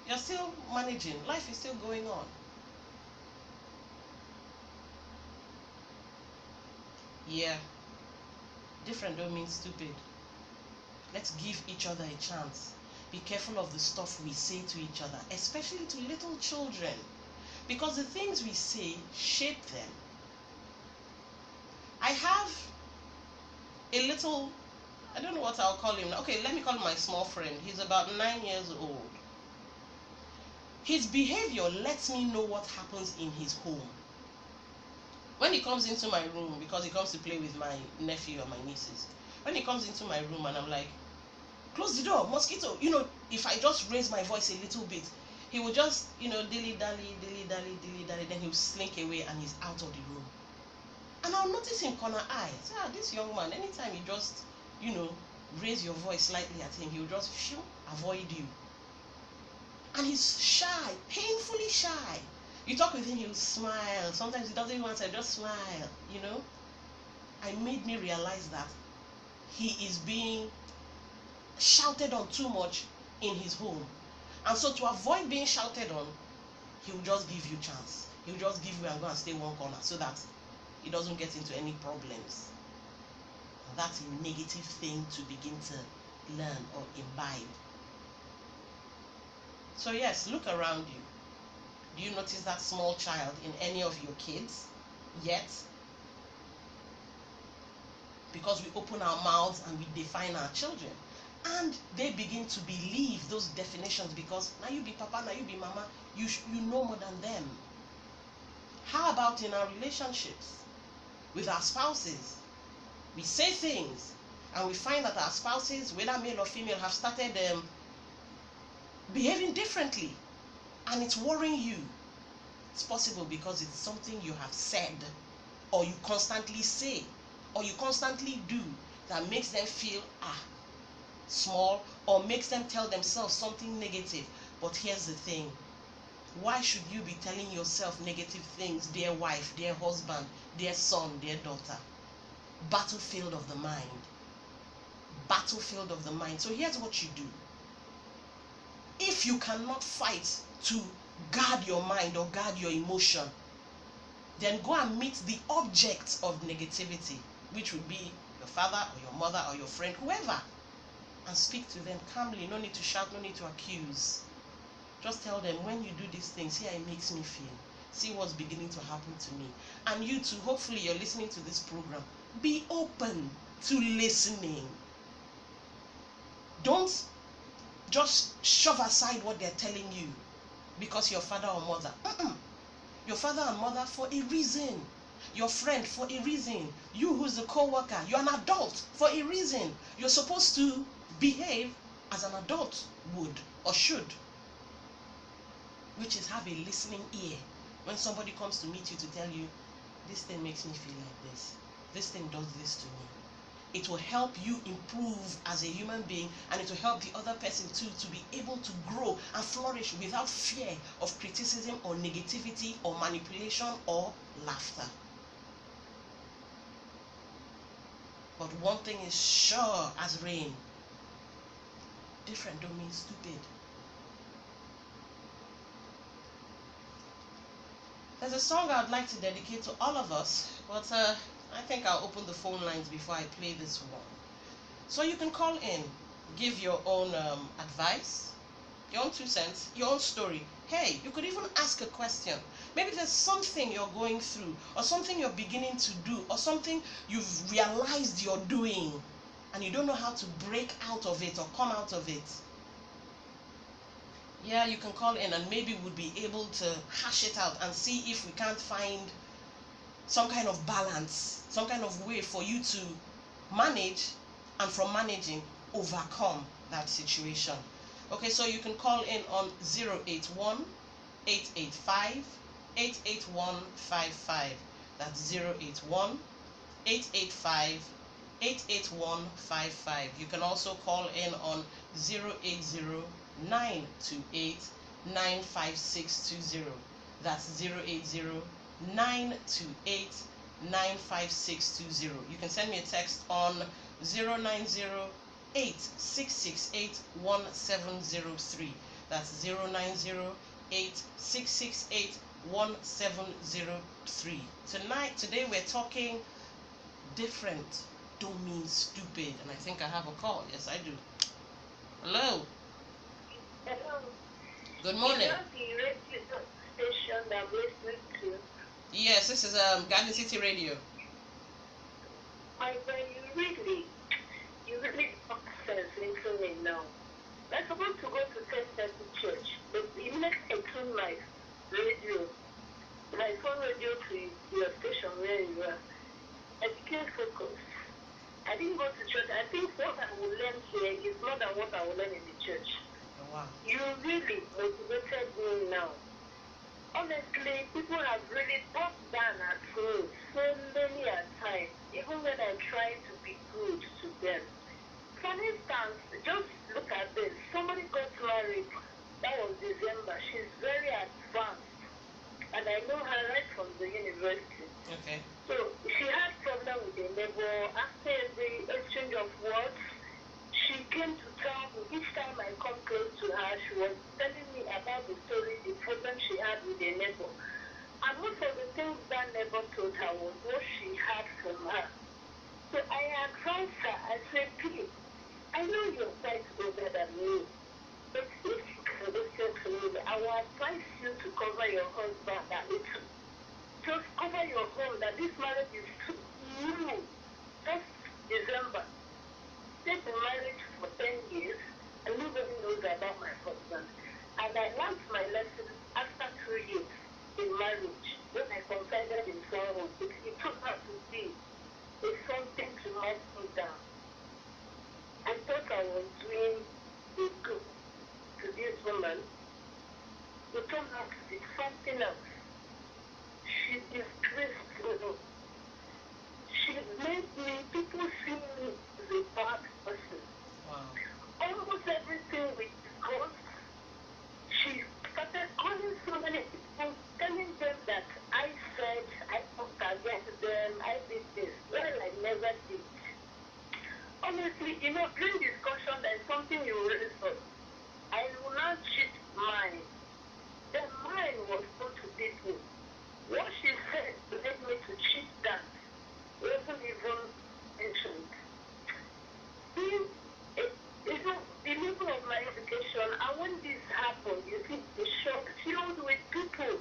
you're still managing. Life is still going on. Yeah. Different don't mean stupid. Let's give each other a chance. Be careful of the stuff we say to each other, especially to little children, because the things we say shape them. I have a little, I don't know what I'll call him. Okay, let me call him my small friend. He's about 9 years old. His behavior lets me know what happens in his home. When he comes into my room, because he comes to play with my nephew or my nieces, when he comes into my room and I'm like, close the door, mosquito. If I just raise my voice a little bit, he will just, dilly-dally, then he'll slink away and he's out of the room. And I'll notice him corner eye. I say, this young man, anytime you just, raise your voice slightly at him, he'll just avoid you. And he's shy, painfully shy. You talk with him, he'll smile. Sometimes he doesn't even answer, just smile, It made me realize that he is being shouted on too much in his home. And so to avoid being shouted on, he'll just give you chance. He'll just give you and go and stay one corner so that he doesn't get into any problems. And that's a negative thing to begin to learn or imbibe. So yes, look around you. Do you notice that small child in any of your kids yet? because we open our mouths and we define our children. And they begin to believe those definitions because now you be papa, now you be mama, you know more than them. How about in our relationships with our spouses? We say things and we find that our spouses, whether male or female, have started behaving differently, and it's worrying you. It's possible because it's something you have said, or you constantly say, or you constantly do, that makes them feel small, or makes them tell themselves something negative. But here's the thing: why should you be telling yourself negative things, dear wife, dear husband, dear son, dear daughter? Battlefield of the mind. Battlefield of the mind. So here's what you do. If you cannot fight to guard your mind or guard your emotion, then go and meet the object of negativity, which would be your father or your mother or your friend, whoever, and speak to them calmly. No need to shout, no need to accuse. Just tell them, when you do these things, here it makes me feel. See what's beginning to happen to me. And you too, hopefully you're listening to this program. Be open to listening. Don't just shove aside what they're telling you because your father or mother. Your father and mother for a reason. Your friend for a reason. You who's a co-worker, you're an adult for a reason. You're supposed to behave as an adult would or should, which is have a listening ear. When somebody comes to meet you to tell you, this thing makes me feel like this thing does this to me, it will help you improve as a human being, and it will help the other person too to be able to grow and flourish without fear of criticism or negativity or manipulation or laughter. But one thing is sure as rain: different don't mean stupid. There's a song I'd like to dedicate to all of us, but I think I'll open the phone lines before I play this one. So you can call in, give your own advice, your own 2 cents, your own story. Hey, you could even ask a question. Maybe there's something you're going through, or something you're beginning to do, or something you've realized you're doing, and you don't know how to break out of it or come out of it. Yeah, you can call in and maybe we'll be able to hash it out and see if we can't find some kind of balance, some kind of way for you to manage, and from managing, overcome that situation. Okay, so you can call in on 081 885 88155. That's 081 885 88155. You can also call in on 080 928 95620. That's 080 928 95620. You can send me a text on 090 8668 1703. That's 090 8668 1703. Today we're talking different don't mean stupid, and I think I have a call. Yes, I do. Hello. Hello. Good morning. Is that the radio station that I'm listening to? Yes, this is Garden City Radio. My friend, you really talk sense into me now. I'm supposed to go to St. Peter's Church, but you make a tune like radio, like phone radio to your station where you are. I became focused. I didn't go to church. I think what I will learn here is more than what I will learn in the church. Oh, wow. You really motivated me now. Honestly, people have really talked down at me so many a time, even when I try to be good to them. For instance, just look at this. Somebody got married. That was December. She's very advanced. And I know her right from the university. Okay. So she had problem with the neighbor. After every exchange of words, she came to tell me. Each time I come close to her, she was telling me about the story, the problem she had with the neighbor. And most of the things that neighbor told her was what she had from her. So I advised her. I said, please, I know you're quite older than me, but if you can listen to me, I will advise you to cover your husband a little. Just cover your home, that this marriage is too new. Just, when I confided in someone, it turned out to be something to knock me down. I thought I was doing a good to this woman. It turned out to be something else. She disgraced me. She made me, people see me as a bad person. Wow. Almost everything we discussed, she started calling so many people, telling them that I said I talked against them, I did this. Well, I never did. Honestly, during discussion, there's something you raised up. I will not cheat mine. The mine was told to people. What she said led me to cheat that wasn't even mentioned. The level of my education, and when this happened, you see, the shop filled with people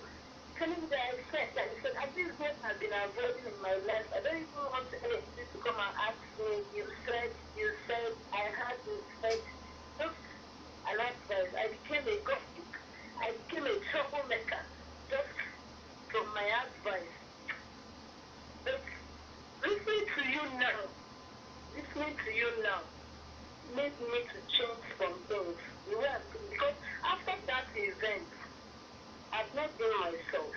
telling me that I said, and this girl I've been avoiding in my life. I don't even want anybody to come and ask me, you said, I had you said. Just an advice. I became a gossip. I became a troublemaker just from my advice. But listening to you now made me to change some things. Because after that event, I've not been myself.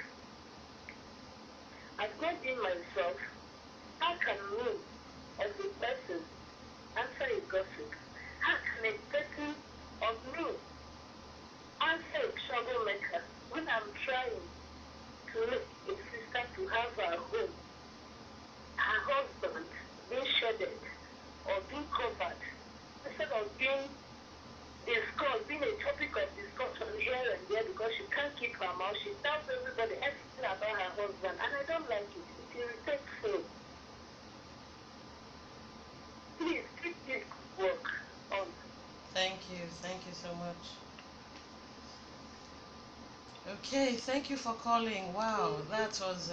How can me, as a person, answer a gossip? How can a person of me answer a troublemaker when I'm trying to make a sister to have her home, her husband being shedded or being covered, instead of being discussed, being a topic of discussion here and there because she can't keep her mouth. She tells everybody everything about her husband, and I don't like it. It irritates me. Please keep this work on. Thank you so much. Okay, thank you for calling. Wow, that was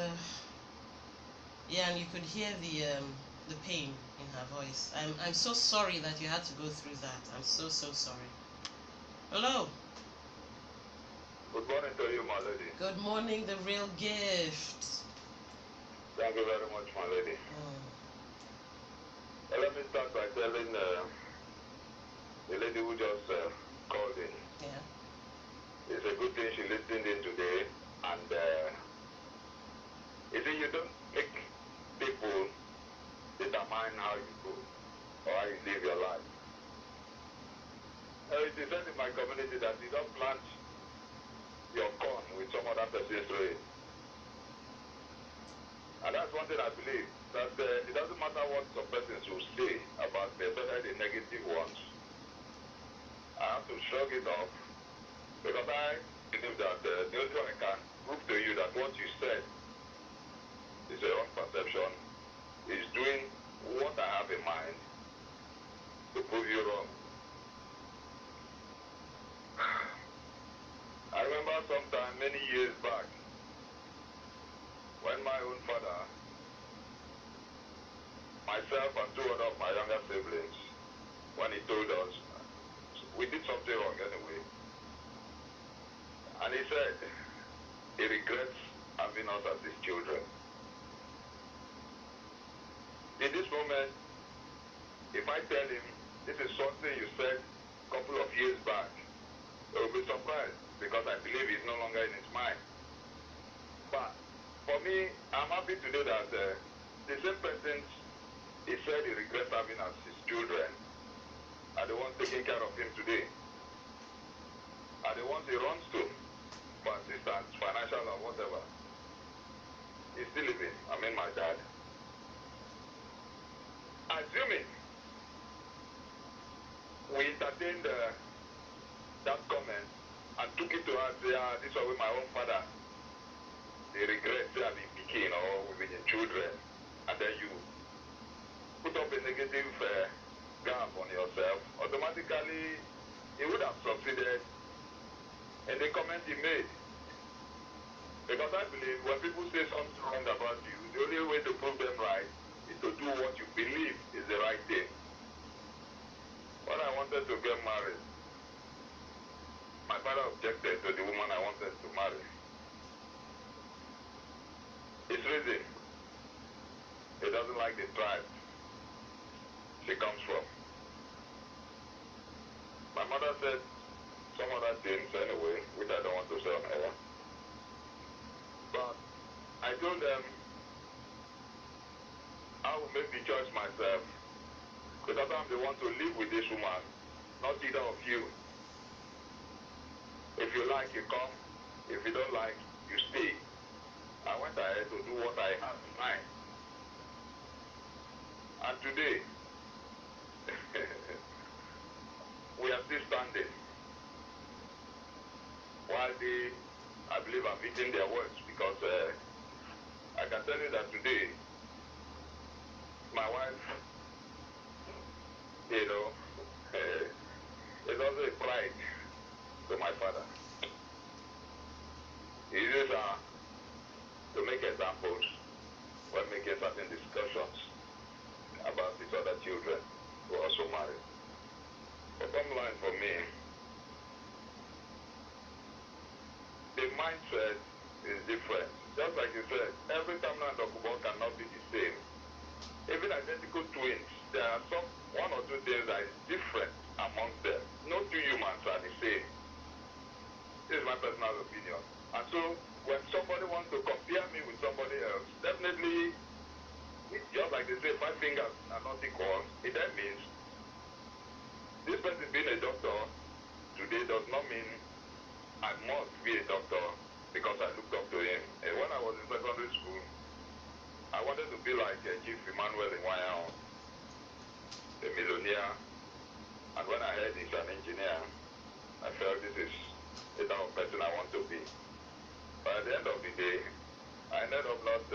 yeah, and you could hear the pain in her voice. I'm so sorry that you had to go through that. I'm so sorry. Hello. Good morning to you, my lady. Good morning, the real gift. Thank you very much, my lady. Well, let me start by telling the lady who just called in. Yeah. It's a good thing she listened in today. And you see, you don't make people determine how you go or how you live your life. It is said in my community that you don't plant your corn with some other person's rain. And that's one thing I believe, that it doesn't matter what some persons will say about me, especially the negative ones. I have to shrug it off, because I believe that the only way I can prove to you that what you said is a wrong perception is doing what I have in mind to prove you wrong. I remember sometime many years back when my own father, myself and two other of my younger siblings, when he told us we did something wrong anyway, and he said he regrets having us as his children. In this moment, if I tell him this is something you said a couple of years back, he will be surprised, because I believe it's no longer in his mind. But for me, I'm happy to know that the same persons he said he regrets having as his children are the ones taking care of him today, are the ones he runs to for assistance, financial or whatever. He's still living. I mean, my dad. Assuming we entertained that comment and took it to us, yeah, this was with my own father. They regret having picking or with the children, and then you put up a negative gap on yourself, automatically he would have succeeded in the comment he made. Because I believe when people say something wrong about you, the only way to prove them right is to do what you believe is the right thing. When I wanted to get married, my father objected to the woman I wanted to marry. reason. He doesn't like the tribe she comes from. My mother said some other things anyway, which I don't want to say on air. But I told them I will make the choice myself. Because I'm the one to live with this woman, not either of you. If you like, you come. If you don't like, you stay. I went ahead to do what I had in mind. And today, we are still standing. While they, I believe, have eaten their words, because I can tell you that today, my wife, you know, is also a pride to my father. He uses her to make examples when making certain discussions about his other children who are also married. The bottom line for me, the mindset is different. Just like you said, every Tamil and Dokubo cannot be the same. Even identical twins, there are one or two things that is different among them. No two humans are the same. This is my personal opinion. And so, when somebody wants to compare me with somebody else, definitely, just like they say, 5 fingers are not equal. It then means this person being a doctor today does not mean I must be a doctor because I looked up to him. And when I was in secondary school, I wanted to be like Chief Emmanuel Iwayao, a millionaire. And when I heard he's an engineer, I felt this is the type of person I want to be. But at the end of the day, I ended up not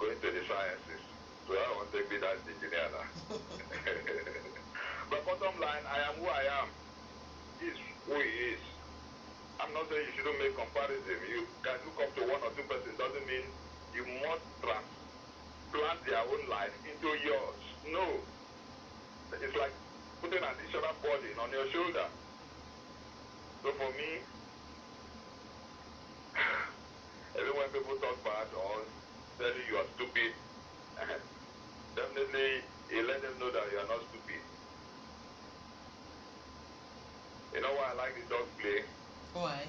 going to the sciences. So I want to be that engineer now. But bottom line, I am who I am. He is who he is. I'm not saying you shouldn't make comparison. You can look up to one or two persons. Doesn't mean you must transplant their own life into yours. No. It's like putting an additional burden on your shoulder. So for me, even when people talk bad or tell you are stupid, definitely you let them know that you are not stupid. You know why I like the dog play? Why?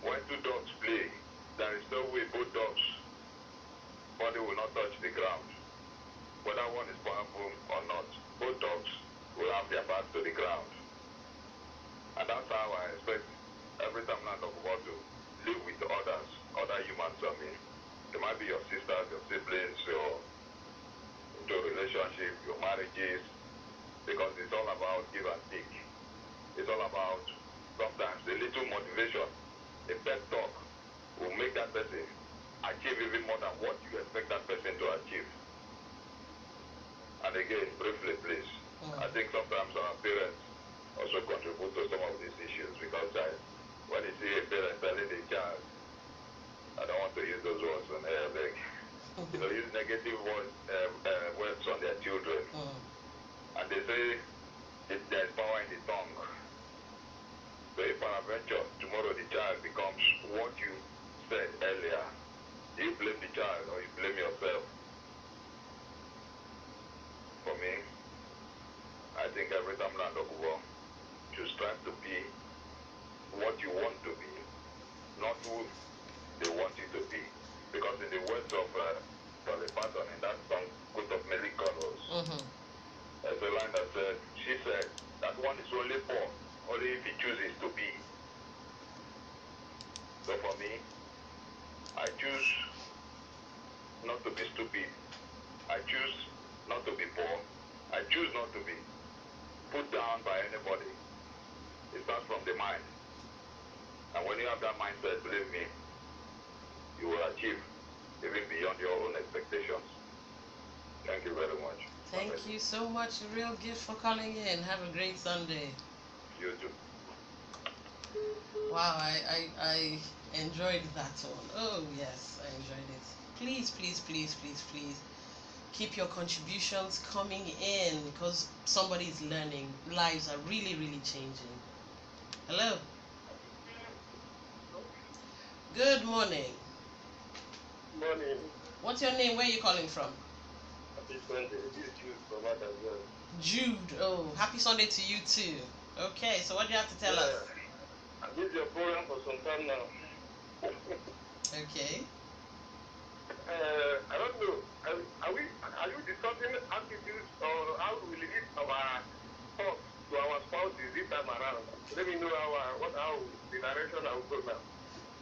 When two dogs play, there is no way both dogs' body will not touch the ground. Whether one is powerful or not, both dogs will have their back to the ground. And that's how I expect every time I talk about to live with others, other humans. I mean, it might be your sisters, your siblings, your relationship, your marriages, because it's all about give and take. It's all about sometimes a little motivation, a pep talk will make that person achieve even more than what you expect that person to achieve. And again, briefly, please, I think sometimes our parents also contribute to some of these issues, because when you see a parent telling a child, I don't want to use those words on air, like, use negative words on their children, and they say there's power in the tongue. So if peradventure tomorrow the child becomes what you said earlier, you blame the child or you blame yourself. For me, I think every time Landokubo should strive to be what you want to be, not who they want you to be. Because in the words of Dolly Parton in that song, Coat of Many Colors, there's a line that said, she said, that one is only born only if he chooses to be. So for me, I choose not to be stupid. I choose not to be poor. I choose not to be put down by anybody. It starts from the mind. And when you have that mindset, believe me, you will achieve even beyond your own expectations. Thank you very much. Thank you so much, Real Gift, for calling in. Have a great Sunday. You too. Wow, I enjoyed that one. Oh, yes, I enjoyed it. Please, please, please, please, please keep your contributions coming in, because somebody is learning. Lives are really, really changing. Hello. Good morning. Morning. What's your name? Where are you calling from? Happy Sunday. This is Jude from Adazan. Jude. Oh, happy Sunday to you too. Okay, so what do you have to tell us? I missed your program for some time now. Okay. I don't know. Are you discussing attitudes or how we limit our thoughts to our spouses this time around? Let me know how the direction I will go now.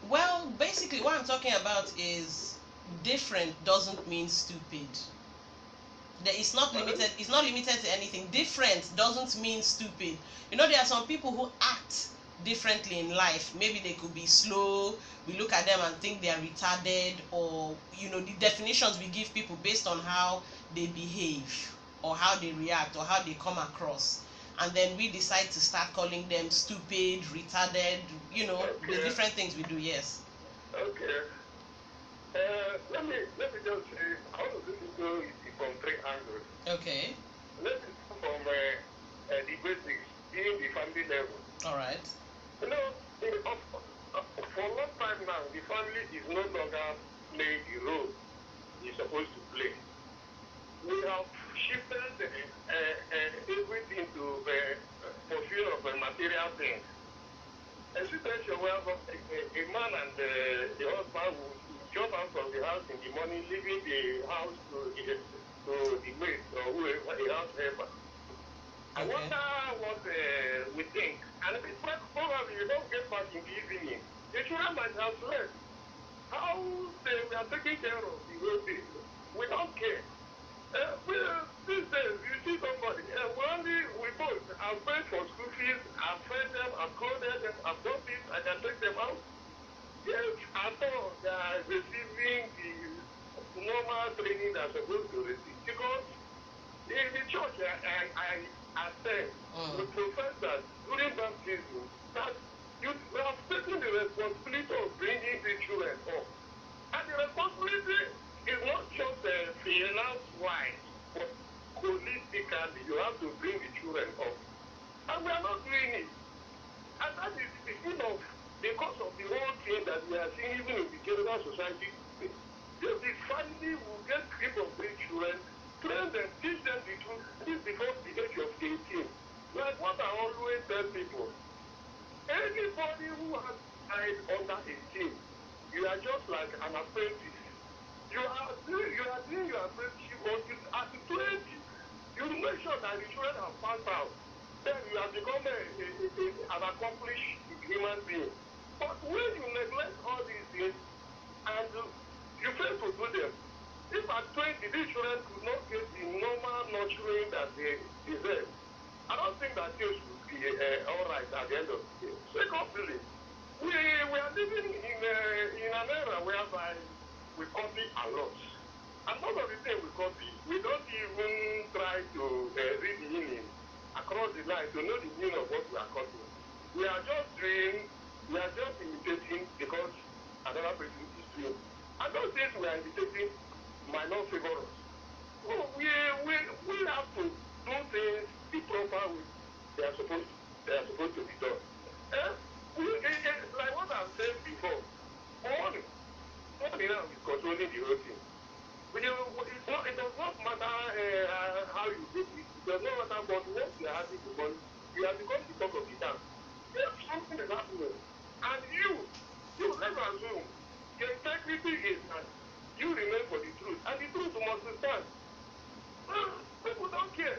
Well, basically, what I'm talking about is different doesn't mean stupid. It's not limited. It's not limited to anything. Different doesn't mean stupid. You know, there are some people who act differently in life. Maybe they could be slow. We look at them and think they are retarded, or the definitions we give people based on how they behave or how they react or how they come across, and then we decide to start calling them stupid, retarded. The different things we do. Yes. Okay. Let me just say, I want to look into it from three angles. Okay. Let's start from the basics, being the family level. All right. For a long time now, the family is no longer playing the role it's supposed to play. We have shifted everything to pursuit of material things. A situation where a man and the husband will jump out of the house in the morning, leaving the house to the maid or whoever, the house helper. I wonder what we think. And if it's probably you don't get back in the evening, the children might have slept. How we are taking care of the whole thing. We don't care. These days, you see somebody, we both have paid for school fees, I've fed them, I've clothed them, I've done this, I can take them out. Yes, at all, they are receiving the normal training they're supposed to receive. Because in the church I attend, the professors during baptism, that you have taken the responsibility of bringing the children up. And the responsibility is not just finance-wise, but holistically, you have to bring the children up. And we are not doing it. And that is because of the whole thing that we are seeing even in the general society. The family will get grip of their children, train them, teach them the truth, this before the age of 18. Like what I always tell people, anybody who has died under 18, you are just like an apprentice. You are doing your apprenticeship until at 20, you make sure that the children have passed out. Then you have become an accomplished human being. But when you neglect all these things and you fail to do them, if at 20 these children could not get the normal nurturing that they deserve, I don't think that things would be all right at the end of the day. Secondly, we are living in an era whereby we copy a lot. And most of the things we copy, we don't even try to read the meaning across the line to know the meaning of what we are copying. We are just imitating because another person is doing. And those things we are imitating might not favor us. So we have to do things the proper way they are supposed to be done. Like what I've said before, money now is controlling the whole thing. It does not matter how you do it. It does not matter what you are having the money. You have become the talk of the town. If something is happening, and let's assume, your integrity is that you remain for the truth, and the truth must stand. People don't care.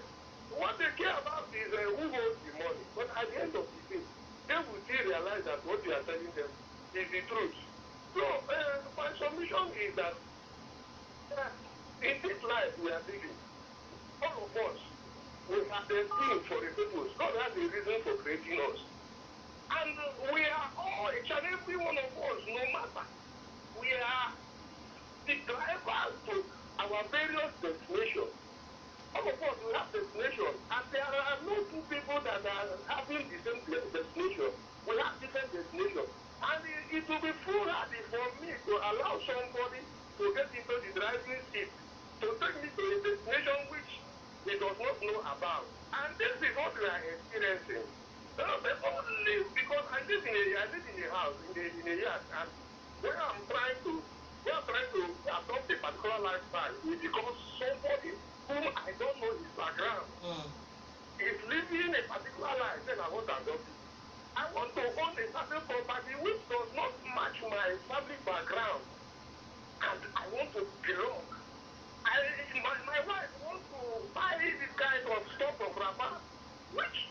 What they care about is who holds the money. But at the end of the day, they will still realize that what you are telling them is the truth. So, my submission is that in this life we are living, all of us, we have the thing for the purpose. God has a reason for creating us. And we are all, each and every one of us, no matter, we are the drivers to our various destinations. All of us will have destination, and there are no two people that are having the same destination. We have different destinations. And it will be foolhardy for me to allow somebody to get into the driving seat to take me to a destination which he does not know about. And this is what we are experiencing. Only because I live in a house, in a yard, and we are trying to adopt a particular particular lifestyle is because somebody whom I don't know his background is living a particular life, then I want to adopt it. I want to own a certain property which does not match my family background, and I want to belong. My wife wants to buy this kind of stuff from Rafa, which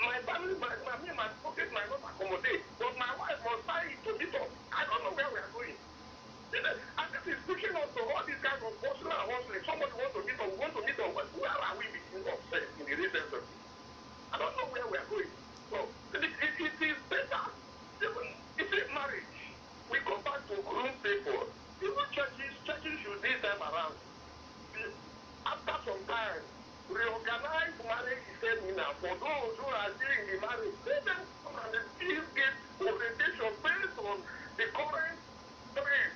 my family, my pocket might not accommodate, but my wife must buy it to meet up. I don't know where we are going. And this is pushing us to all these kinds of hustling and hustling. Somebody wants to meet up, where are we between ourselves in the recent of it? I don't know where we are going. So, it is better. Even if it's marriage, we go back to groom people. Even churches should this time around. After some time, reorganize marriage seminar for those who are still in the marriage. Let them come and still get orientation based on the current trend.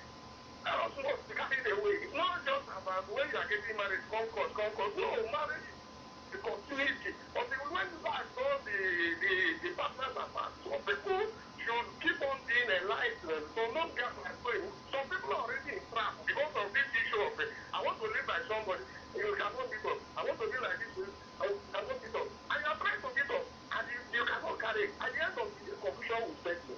And also not carried away. It's not just about when you are getting married, concord. No, marriage is the continuity. But when you are all the partners apart, so people should keep on being enlightened. So not get like going. Some people are already in trap because of this issue of I want to live like somebody. You cannot beat up. I want to be like this. I cannot beat up. And you are trying to beat up. And you cannot carry it. At the end of the day, confusion will set you.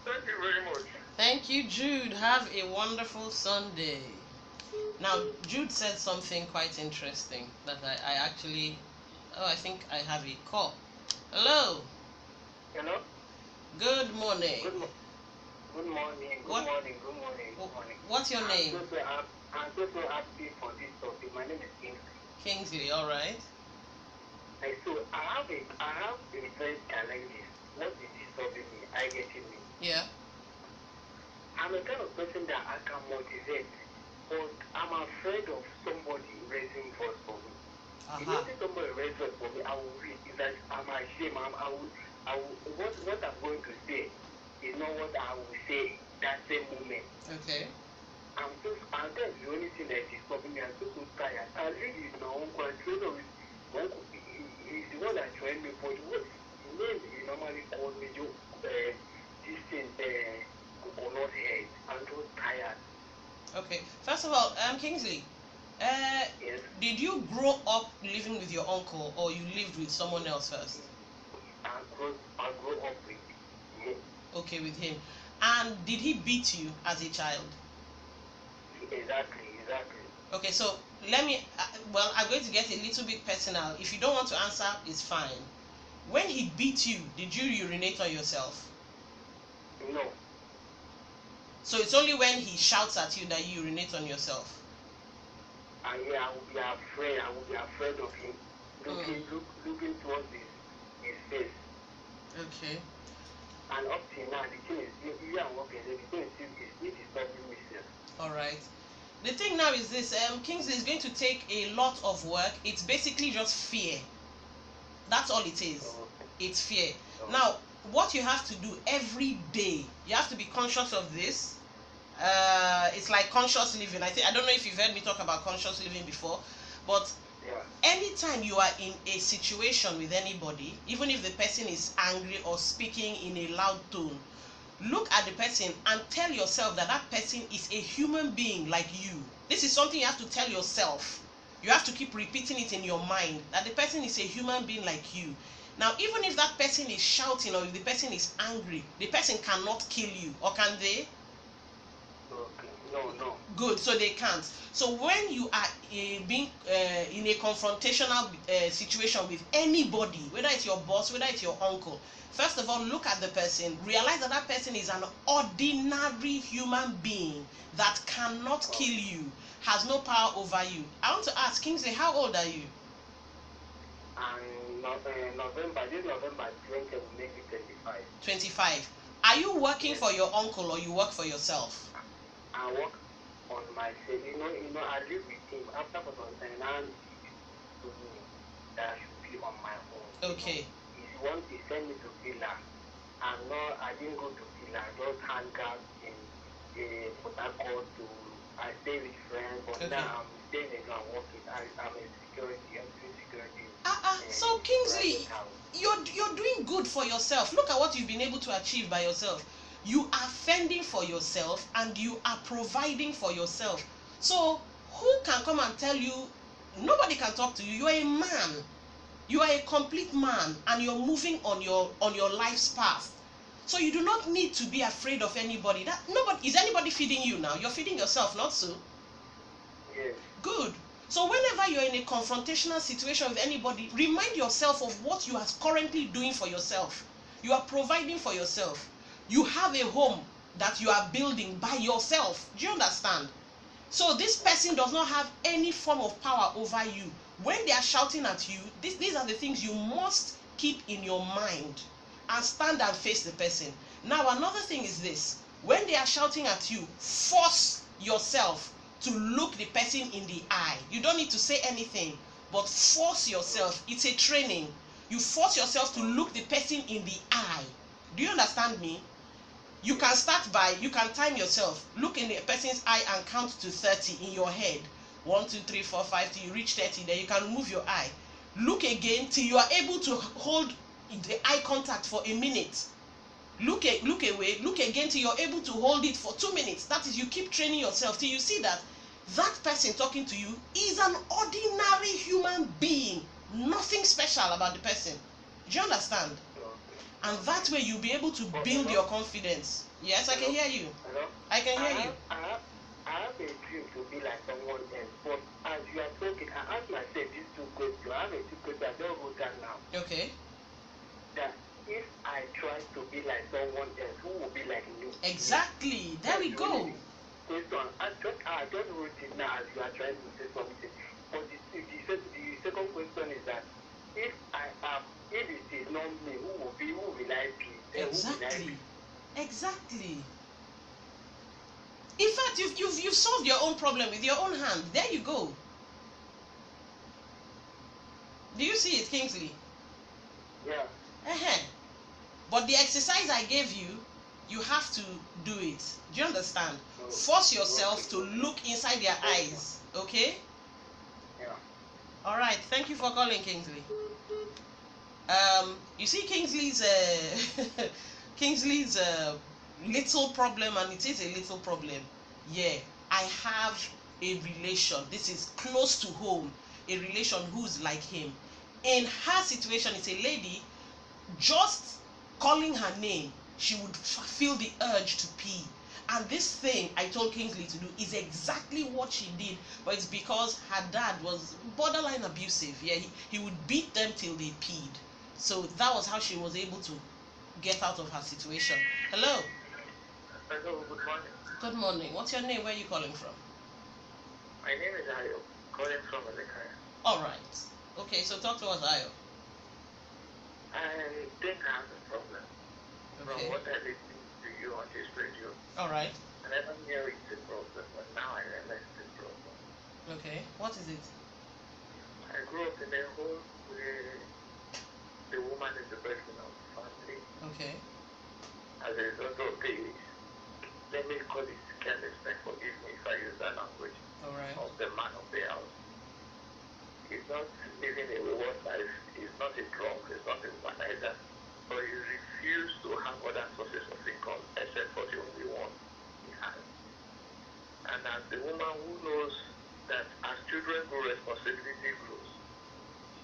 Thank you very much. Thank you, Jude. Have a wonderful Sunday. Now, Jude said something quite interesting that I actually... Oh, I think I have a call. Hello. Hello? Good morning. Good morning. Good morning. What's your name? I'm so happy for this topic. My name is Kingsley. Kingsley, all right. So I have a very challenges. What is disturbing me? I get it. Yeah. I'm a kind of person that I can motivate, but I'm afraid of somebody raising voice for me. If you see somebody raise voice for me, I will read. It's like I'm ashamed. What I'm going to say is not what I will say that same moment. Okay. And that's the only thing that is disturbing me. I'm so tired. I live with my uncle. My uncle is the one that joined me, but what the name he normally called me, this thing, coconut head. I'm so tired. Okay. First of all, Kingsley, Yes. did you grow up living with your uncle or you lived with someone else first? I grew up with him. Okay, with him. And did he beat you as a child? Exactly. Okay, so let me, I'm going to get a little bit personal. If you don't want to answer, it's fine. When he beat you, did you urinate on yourself? No. So it's only when he shouts at you that you urinate on yourself? I will be afraid. I will be afraid of him. Looking towards his face. Okay. And up till now, the thing is, you are working, the thing is disturbing me still. All right. The thing now is this, Kingsley is going to take a lot of work. It's basically just fear. That's all it is. It's fear. Now, what you have to do every day, you have to be conscious of this. It's like conscious living. I don't know if you've heard me talk about conscious living before, but anytime you are in a situation with anybody, even if the person is angry or speaking in a loud tone, look at the person and tell yourself that that person is a human being like you. This is something you have to tell yourself. You have to keep repeating it in your mind, that the person is a human being like you. Now, even if that person is shouting or if the person is angry, the person cannot kill you, or can they? No. Good, so they can't. So when you are being in a confrontational situation with anybody, whether it's your boss, whether it's your uncle, first of all, look at the person. Realize that that person is an ordinary human being that cannot kill you, has no power over you. I want to ask, Kingsley, how old are you? And this November 20 will make it 25. 25. Are you working for your uncle or you work for yourself? I work on myself. I live with him. After some time, now he told me that I should be on my own. Okay. He sent me to Villa. I didn't go to Villa. I just hang out in Port Harcourt. I stay with friends, but Okay. now I'm staying and working. I'm in security. I'm doing security. So Kingsley, you're doing good for yourself. Look at what you've been able to achieve by yourself. You are fending for yourself and you are providing for yourself. So who can come and tell you? Nobody can talk to you. You are a man. You are a complete man and you're moving on your life's path. So you do not need to be afraid of anybody. That nobody is anybody feeding you now. You're feeding yourself, not so? Yes. Good. So whenever you're in a confrontational situation with anybody, remind yourself of what you are currently doing for yourself. You are providing for yourself. You have a home that you are building by yourself. Do you understand? So this person does not have any form of power over you. When they are shouting at you, these are the things you must keep in your mind and stand and face the person. Now another thing is this: when they are shouting at you, force yourself to look the person in the eye. You don't need to say anything, but force yourself. It's a training. You force yourself to look the person in the eye. Do you understand me? You can start by, you can time yourself. Look in the person's eye and count to 30 in your head. 1, 2, 3, 4, 5 till you reach 30. Then you can remove your eye. Look again till you are able to hold the eye contact for a minute. Look away, look again till you're able to hold it for 2 minutes. That is, you keep training yourself till you see that that person talking to you is an ordinary human being. Nothing special about the person. Do you understand? And that way you'll be able to build your confidence. Yes, I can hear you. Hello? I can hear you. I have a dream to be like someone else, but as you are talking, I ask myself these two questions. I have a two questions. I don't wrote that now. Okay. That if I try to be like someone else, who will be like me? Exactly. There we go. Question. I don't wrote it now as you are trying to say something. But the second question is that if it is not me, who will I be? Exactly. Exactly. In fact, you've solved your own problem with your own hand. There you go. Do you see it, Kingsley? Yeah. But the exercise I gave you, you have to do it. Do you understand? Force yourself to look inside their eyes. Okay? Yeah. All right. Thank you for calling, Kingsley. You see Kingsley's Kingsley's little problem, and it is a little problem. Yeah, I have a relation. This is close to home. A relation who's like him. In her situation, it's a lady. Just calling her name, she would feel the urge to pee. And this thing I told Kingsley to do is exactly what she did, but it's because her dad was borderline abusive. Yeah, he would beat them till they peed. So that was how she was able to get out of her situation. Hello. Hello, good morning. Good morning. What's your name? Where are you calling from? My name is Ayo, calling from Elekaya. All right. Okay, so talk to us, Ayo. I think I have a problem. Okay. From what I listened to you on this radio, All right. I never knew it's a problem, but now I realize it's a problem. Okay. What is it? I grew up in a home where the woman is the breadwinner of the family. Okay. As a result of the, let me call it carelessness, forgive me if I use that language, All right. of the man of the house. He's not living a wayward life, he's not a drunk, he's not a womanizer, but he refused to have other sources of income except for the only one he has. And as the woman who knows that as children grow, responsibility grows,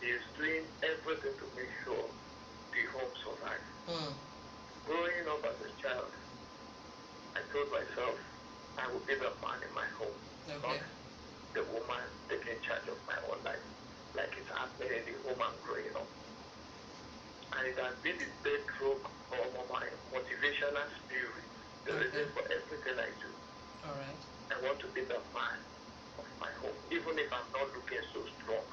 she is doing everything to make sure the home survives. Growing up as a child, I told myself I would be the man in my home, Okay. not the woman taking charge of my own life, like it's happening in the home I'm growing up. And it has been the bedrock of my motivational spirit, the reason for everything I do. All right. I want to be the man of my home, even if I'm not looking so strong,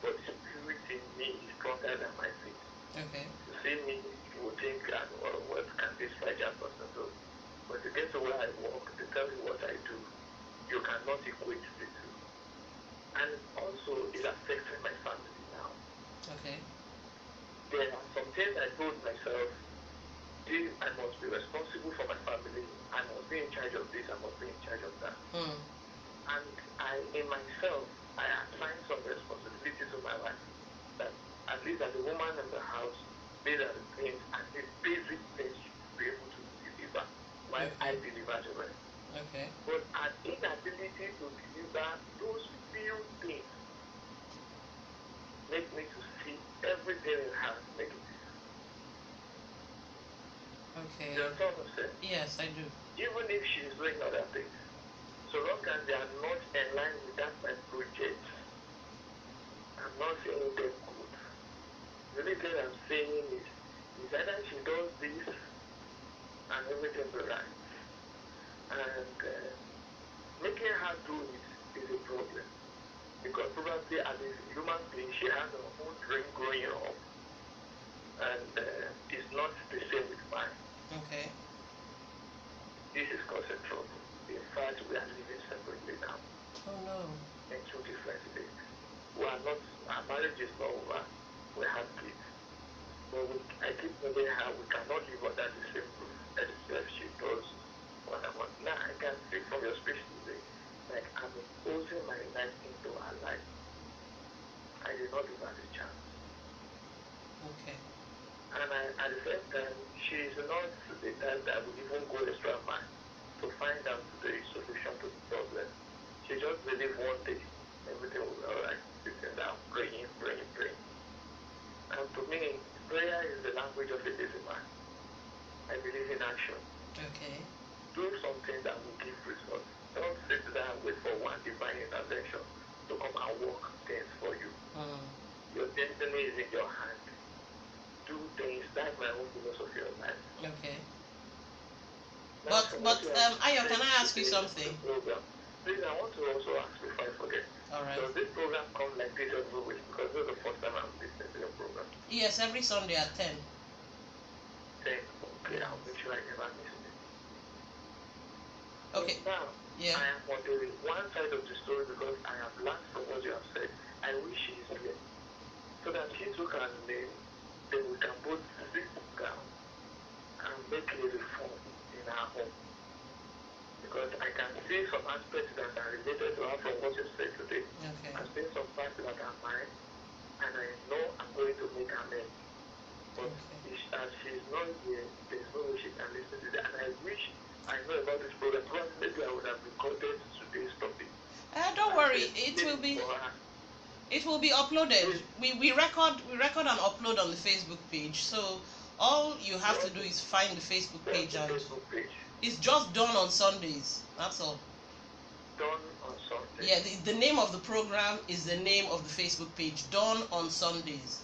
but the spirit in me is stronger than my feet. Okay. You see me, you would think, well, what can this fragile person do? But to get to where I walk, to tell you what I do, you cannot equate the two. And also, it affects my family now. Okay. There are some things I told myself, I must be responsible for my family, I must be in charge of this, I must be in charge of that. And in myself, I assign some responsibility to my wife, that at least as a woman in the house, these are the things, and the basic things she should be able to deliver. Okay. You understand what I'm saying? Yes, I do. Even if she's doing other things, so long as they are not in line with that my project, I'm not saying them good. The only thing I'm saying is either she does this and everything will right. And making her do it is a problem. Because probably as a human being, she has her own dream growing up. And it's not the same with mine. Okay. This is causing trouble. In fact, we are living separately now. Oh no. In two different states. We are not, our marriage is not over. We have kids. But I keep telling her we cannot live under the same roof except she does what I want. Now I can see from your speech today, like I'm imposing my life into her life. I did not give her the chance. Okay. And at the same time, she is not the type that would even go extra mile to find out the solution to the problem. She just believes one day everything will be alright. Sitting down, praying. And to me, prayer is the language of a lazy man. I believe in action. Okay. Do something that will give results. Don't sit down and wait for one divine intervention to come and work things for you. Your destiny is in your hand. Do things. That's my own philosophy of life. Okay. Now, But Ayo, can I ask you something? Please, I want to also ask before I forget. All right. Does this program come like this every week? Because this is the first time I'm listening to your program. Yes, every Sunday at 10. Okay, I'll make sure I never miss it. Okay. So now, Yeah. I am on the one side of the story because I have learned from what you have said. I wish she is here. So that she too can learn, then we can both sit down and make a reform in our home. Because I can see some aspects that are related to her from what you said today. Okay. I've seen some parts that are mine, and I know I'm going to make amends. But as she's not here, there's no way she can listen to that. And I wish I know about this program. Probably maybe I would have recorded today's topic. Don't worry, it will be uploaded. We record and upload on the Facebook page. So all you have to do is find the Facebook page, and it's just done on Sundays. That's all. Done on Sundays. Yeah, the name of the program is the name of the Facebook page. Done on Sundays.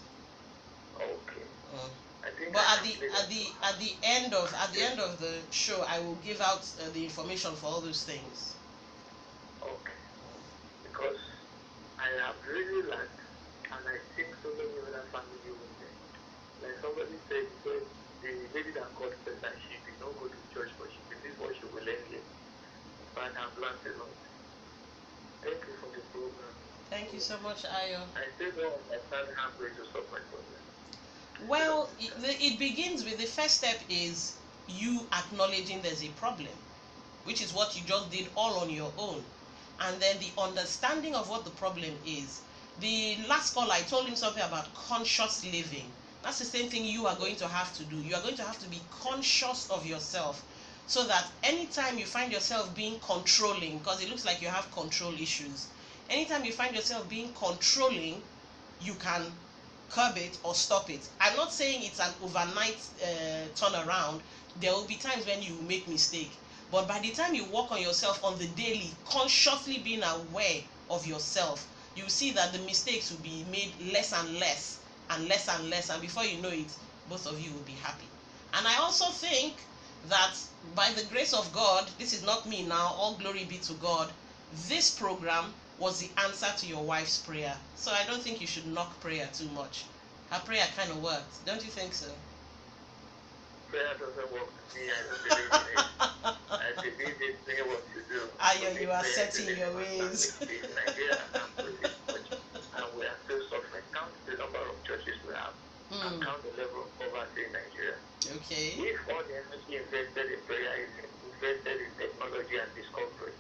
Okay. I think But at the end of the show, I will give out the information for all those things. Okay. Because I have really learned, and I think so many other family women, like somebody said, the lady that God said that she did not go to church, but she believes what she will learn here. But I've learned a lot. Thank you for the program. Thank you so much, Ayo. I still don't understand how I'm going to solve my problem. Well, it begins with the first step is you acknowledging there's a problem, which is what you just did all on your own. And then the understanding of what the problem is. The last call, I told him something about conscious living. That's the same thing you are going to have to do. You are going to have to be conscious of yourself, so that anytime you find yourself being controlling, because it looks like you have control issues, anytime you find yourself being controlling, you can curb it or stop it. I'm not saying it's an overnight turnaround. There will be times when you make mistake, but by the time you work on yourself on the daily, consciously being aware of yourself, you see that the mistakes will be made less and less, and before you know it, both of you will be happy. And I also think that by the grace of God, this is not me now, all glory be to God, this program was the answer to your wife's prayer. So I don't think you should knock prayer too much. Her prayer kind of worked. Don't you think so? Prayer doesn't work with me. I don't believe in it. I believe it's me what to do. Ayo, you are set in your ways. In Nigeria, and we are still suffering. Count the number of churches we have, and count the level of poverty in Nigeria. Okay. If all the energy invested in prayer is invested in technology and discovery,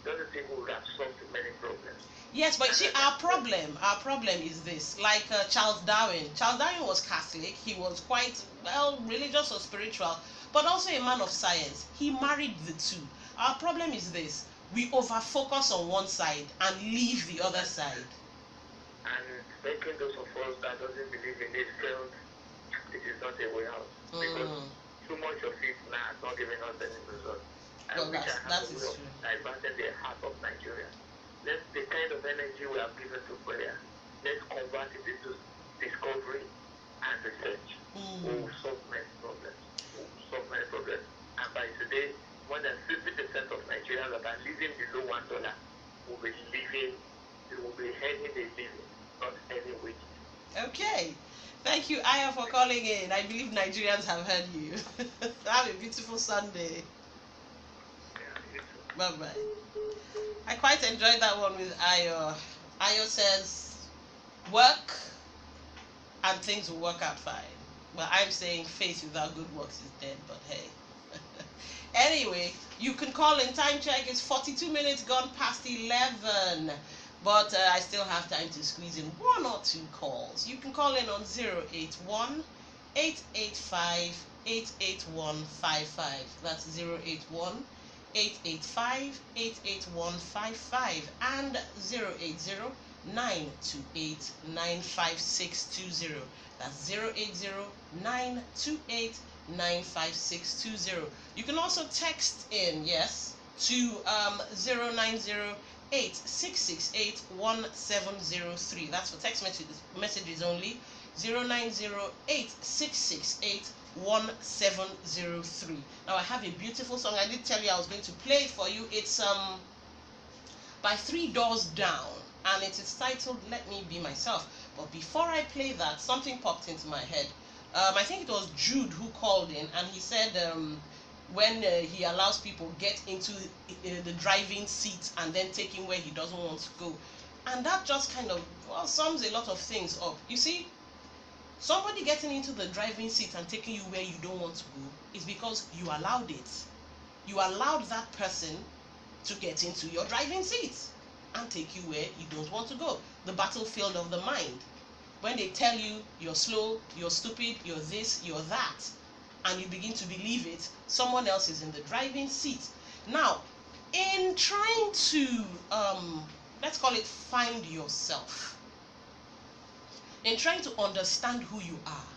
don't you think we would have solved many problems? Yes, but see, our problem is this. Like Charles Darwin. Charles Darwin was Catholic. He was quite, well, religious or spiritual, but also a man of science. He married the two. Our problem is this. We over-focus on one side and leave the other side. And making those of us that doesn't believe in it felt it is not a way out. Because too much of it now is not giving us any result. I Well, wish I that had a is way of true. diverting the heart of Nigeria. Let's the kind of energy we have given to prayer, let's convert it into discovery and research. We'll solve many problems. We'll solve many problems. And by today, more than 50% of Nigerians that are living below $1 will be living, they will be earning a living, not earning wages. Okay. Thank you, Aya, for calling in. I believe Nigerians have heard you. Have a beautiful Sunday. Bye-bye. I quite enjoyed that one with Ayo. Ayo says, work and things will work out fine. But I'm saying faith without good works is dead, but hey. Anyway, you can call in. Time check is 42 minutes gone past 11. But I still have time to squeeze in one or two calls. You can call in on 081 885 88155. That's 081 885 88155 and 080 928 95620. That's 080 928 95620. You can also text in, yes, to 09086681703. That's for text messages only. 09086681703. Now I have a beautiful song. I did tell you I was going to play it for you. It's by Three Doors Down, and it is titled Let Me Be Myself. But before I play that, something popped into my head. I think it was Jude who called in, and he said when he allows people get into the driving seat and then taking where he doesn't want to go. And that just kind of, well, sums a lot of things up. You see, somebody getting into the driving seat and taking you where you don't want to go is because you allowed it. You allowed that person to get into your driving seat and take you where you don't want to go. The battlefield of the mind. When they tell you you're slow, you're stupid, you're this, you're that, and you begin to believe it, someone else is in the driving seat. Now, in trying to, let's call it find yourself, in trying to understand who you are,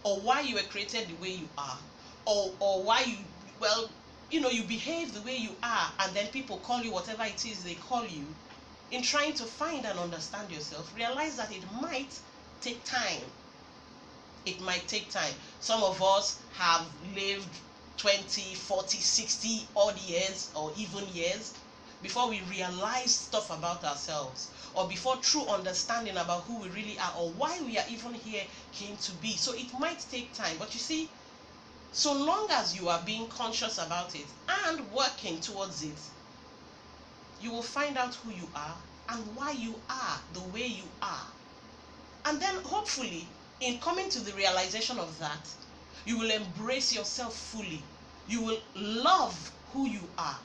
or why you were created the way you are, or why you, well, you know, you behave the way you are, and then people call you whatever it is they call you, in trying to find and understand yourself, realize that it might take time. It might take time. Some of us have lived 20, 40, 60 odd years or even years before we realize stuff about ourselves, or before true understanding about who we really are or why we are even here came to be. So it might take time, but you see, so long as you are being conscious about it and working towards it, you will find out who you are and why you are the way you are. And then hopefully, in coming to the realization of that, you will embrace yourself fully. You will love who you are.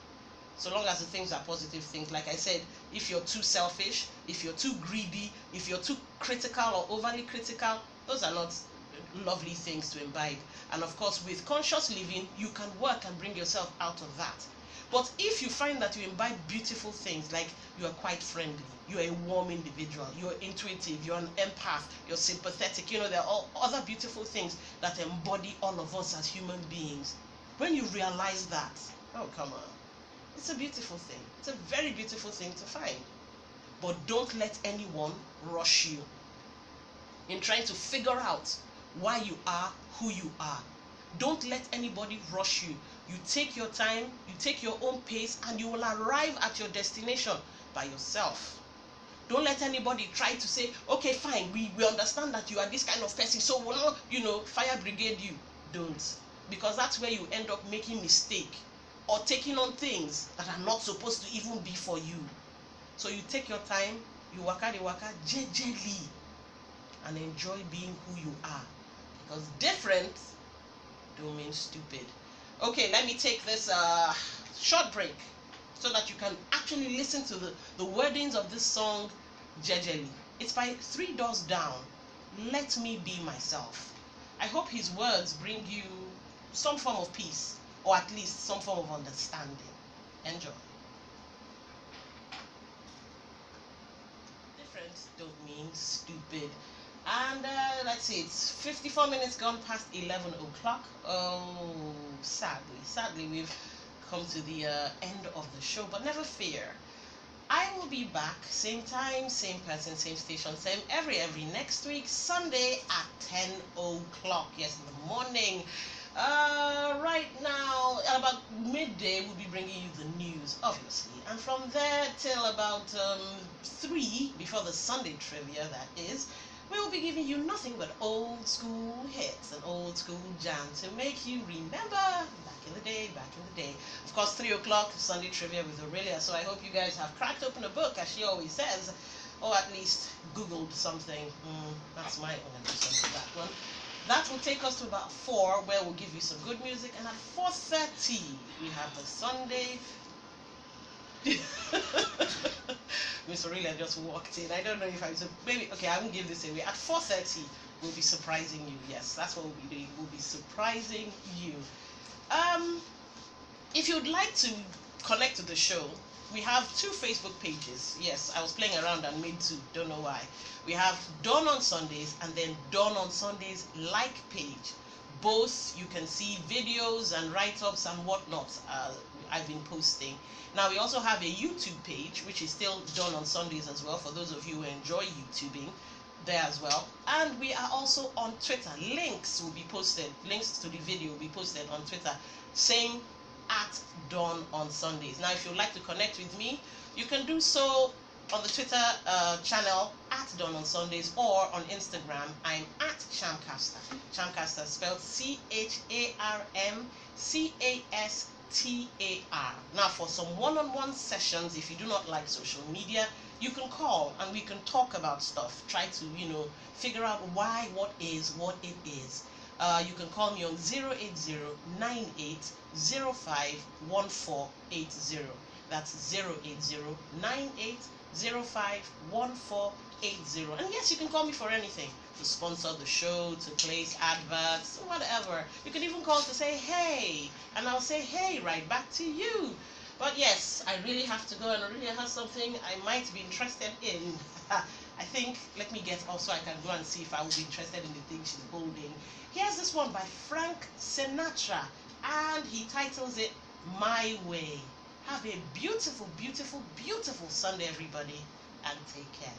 So long as the things are positive things. Like I said, if you're too selfish, if you're too greedy, if you're too critical or overly critical, those are not lovely things to imbibe. And of course, with conscious living, you can work and bring yourself out of that. But if you find that you imbibe beautiful things, like you are quite friendly, you're a warm individual, you're intuitive, you're an empath, you're sympathetic, you know, there are all other beautiful things that embody all of us as human beings. When you realize that, oh, come on, it's a beautiful thing. It's a very beautiful thing to find. But don't let anyone rush you in trying to figure out why you are who you are. Don't let anybody rush you. You take your time, you take your own pace, and you will arrive at your destination by yourself. Don't let anybody try to say, okay, fine, we understand that you are this kind of person, so we'll not, you know, fire brigade you. Don't. Because that's where you end up making mistake or taking on things that are not supposed to even be for you. So you take your time, you waka jejely, and enjoy being who you are. Because different don't mean stupid. Okay, let me take this short break so that you can actually listen to the wordings of this song jejely. It's by Three Doors Down. Let Me Be Myself. I hope his words bring you some form of peace, or at least some form of understanding. Enjoy. Different don't mean stupid. And let's see, it's 54 minutes gone past 11 o'clock. Oh, sadly, we've come to the end of the show, but never fear. I will be back, same time, same person, same station, same every next week, Sunday at 10 o'clock. Yes, in the morning. Right now, at about midday, we'll be bringing you the news, obviously. And from there till about 3, before the Sunday trivia, that is, we will be giving you nothing but old school hits and old school jams to make you remember back in the day. Of course, 3 o'clock, Sunday trivia with Aurelia. So I hope you guys have cracked open a book, as she always says, or at least Googled something. That's my own addition to that one. That will take us to about 4, where we'll give you some good music. And at 4:30, we have the Sunday. Miss Aurelia just walked in. I don't know if I should. Maybe, okay, I won't give this away. At 4:30, we'll be surprising you. Yes, that's what we'll be doing. We'll be surprising you. If you'd like to connect to the show, we have 2 Facebook pages. Yes, I was playing around and made 2. Don't know why. We have Dawn on Sundays and then Dawn on Sundays like page. Both you can see videos and write-ups and whatnot I've been posting. Now we also have a YouTube page, which is still Dawn on Sundays as well, for those of you who enjoy YouTubing there as well. And we are also on Twitter. Links will be posted. Links to the video will be posted on Twitter. Same at Dawn on Sundays. Now, if you'd like to connect with me, you can do so on the Twitter channel at Dawn on Sundays, or on Instagram. I'm at Charmcaster. Charmcaster spelled CHARMCASTAR. Now, for some one-on-one sessions, if you do not like social media, you can call and we can talk about stuff. Try to, figure out why what it is. You can call me on 08098051480. That's 08098051480. And yes, you can call me for anything. To sponsor the show, to place adverts, whatever. You can even call to say, hey, and I'll say, hey, right back to you. But yes, I really have to go, and I really have something I might be interested in. I think, let me get also, I can go and see if I will be interested in the thing she's holding. Here's this one by Frank Sinatra, and he titles it My Way. Have a beautiful, beautiful, beautiful Sunday, everybody, and take care.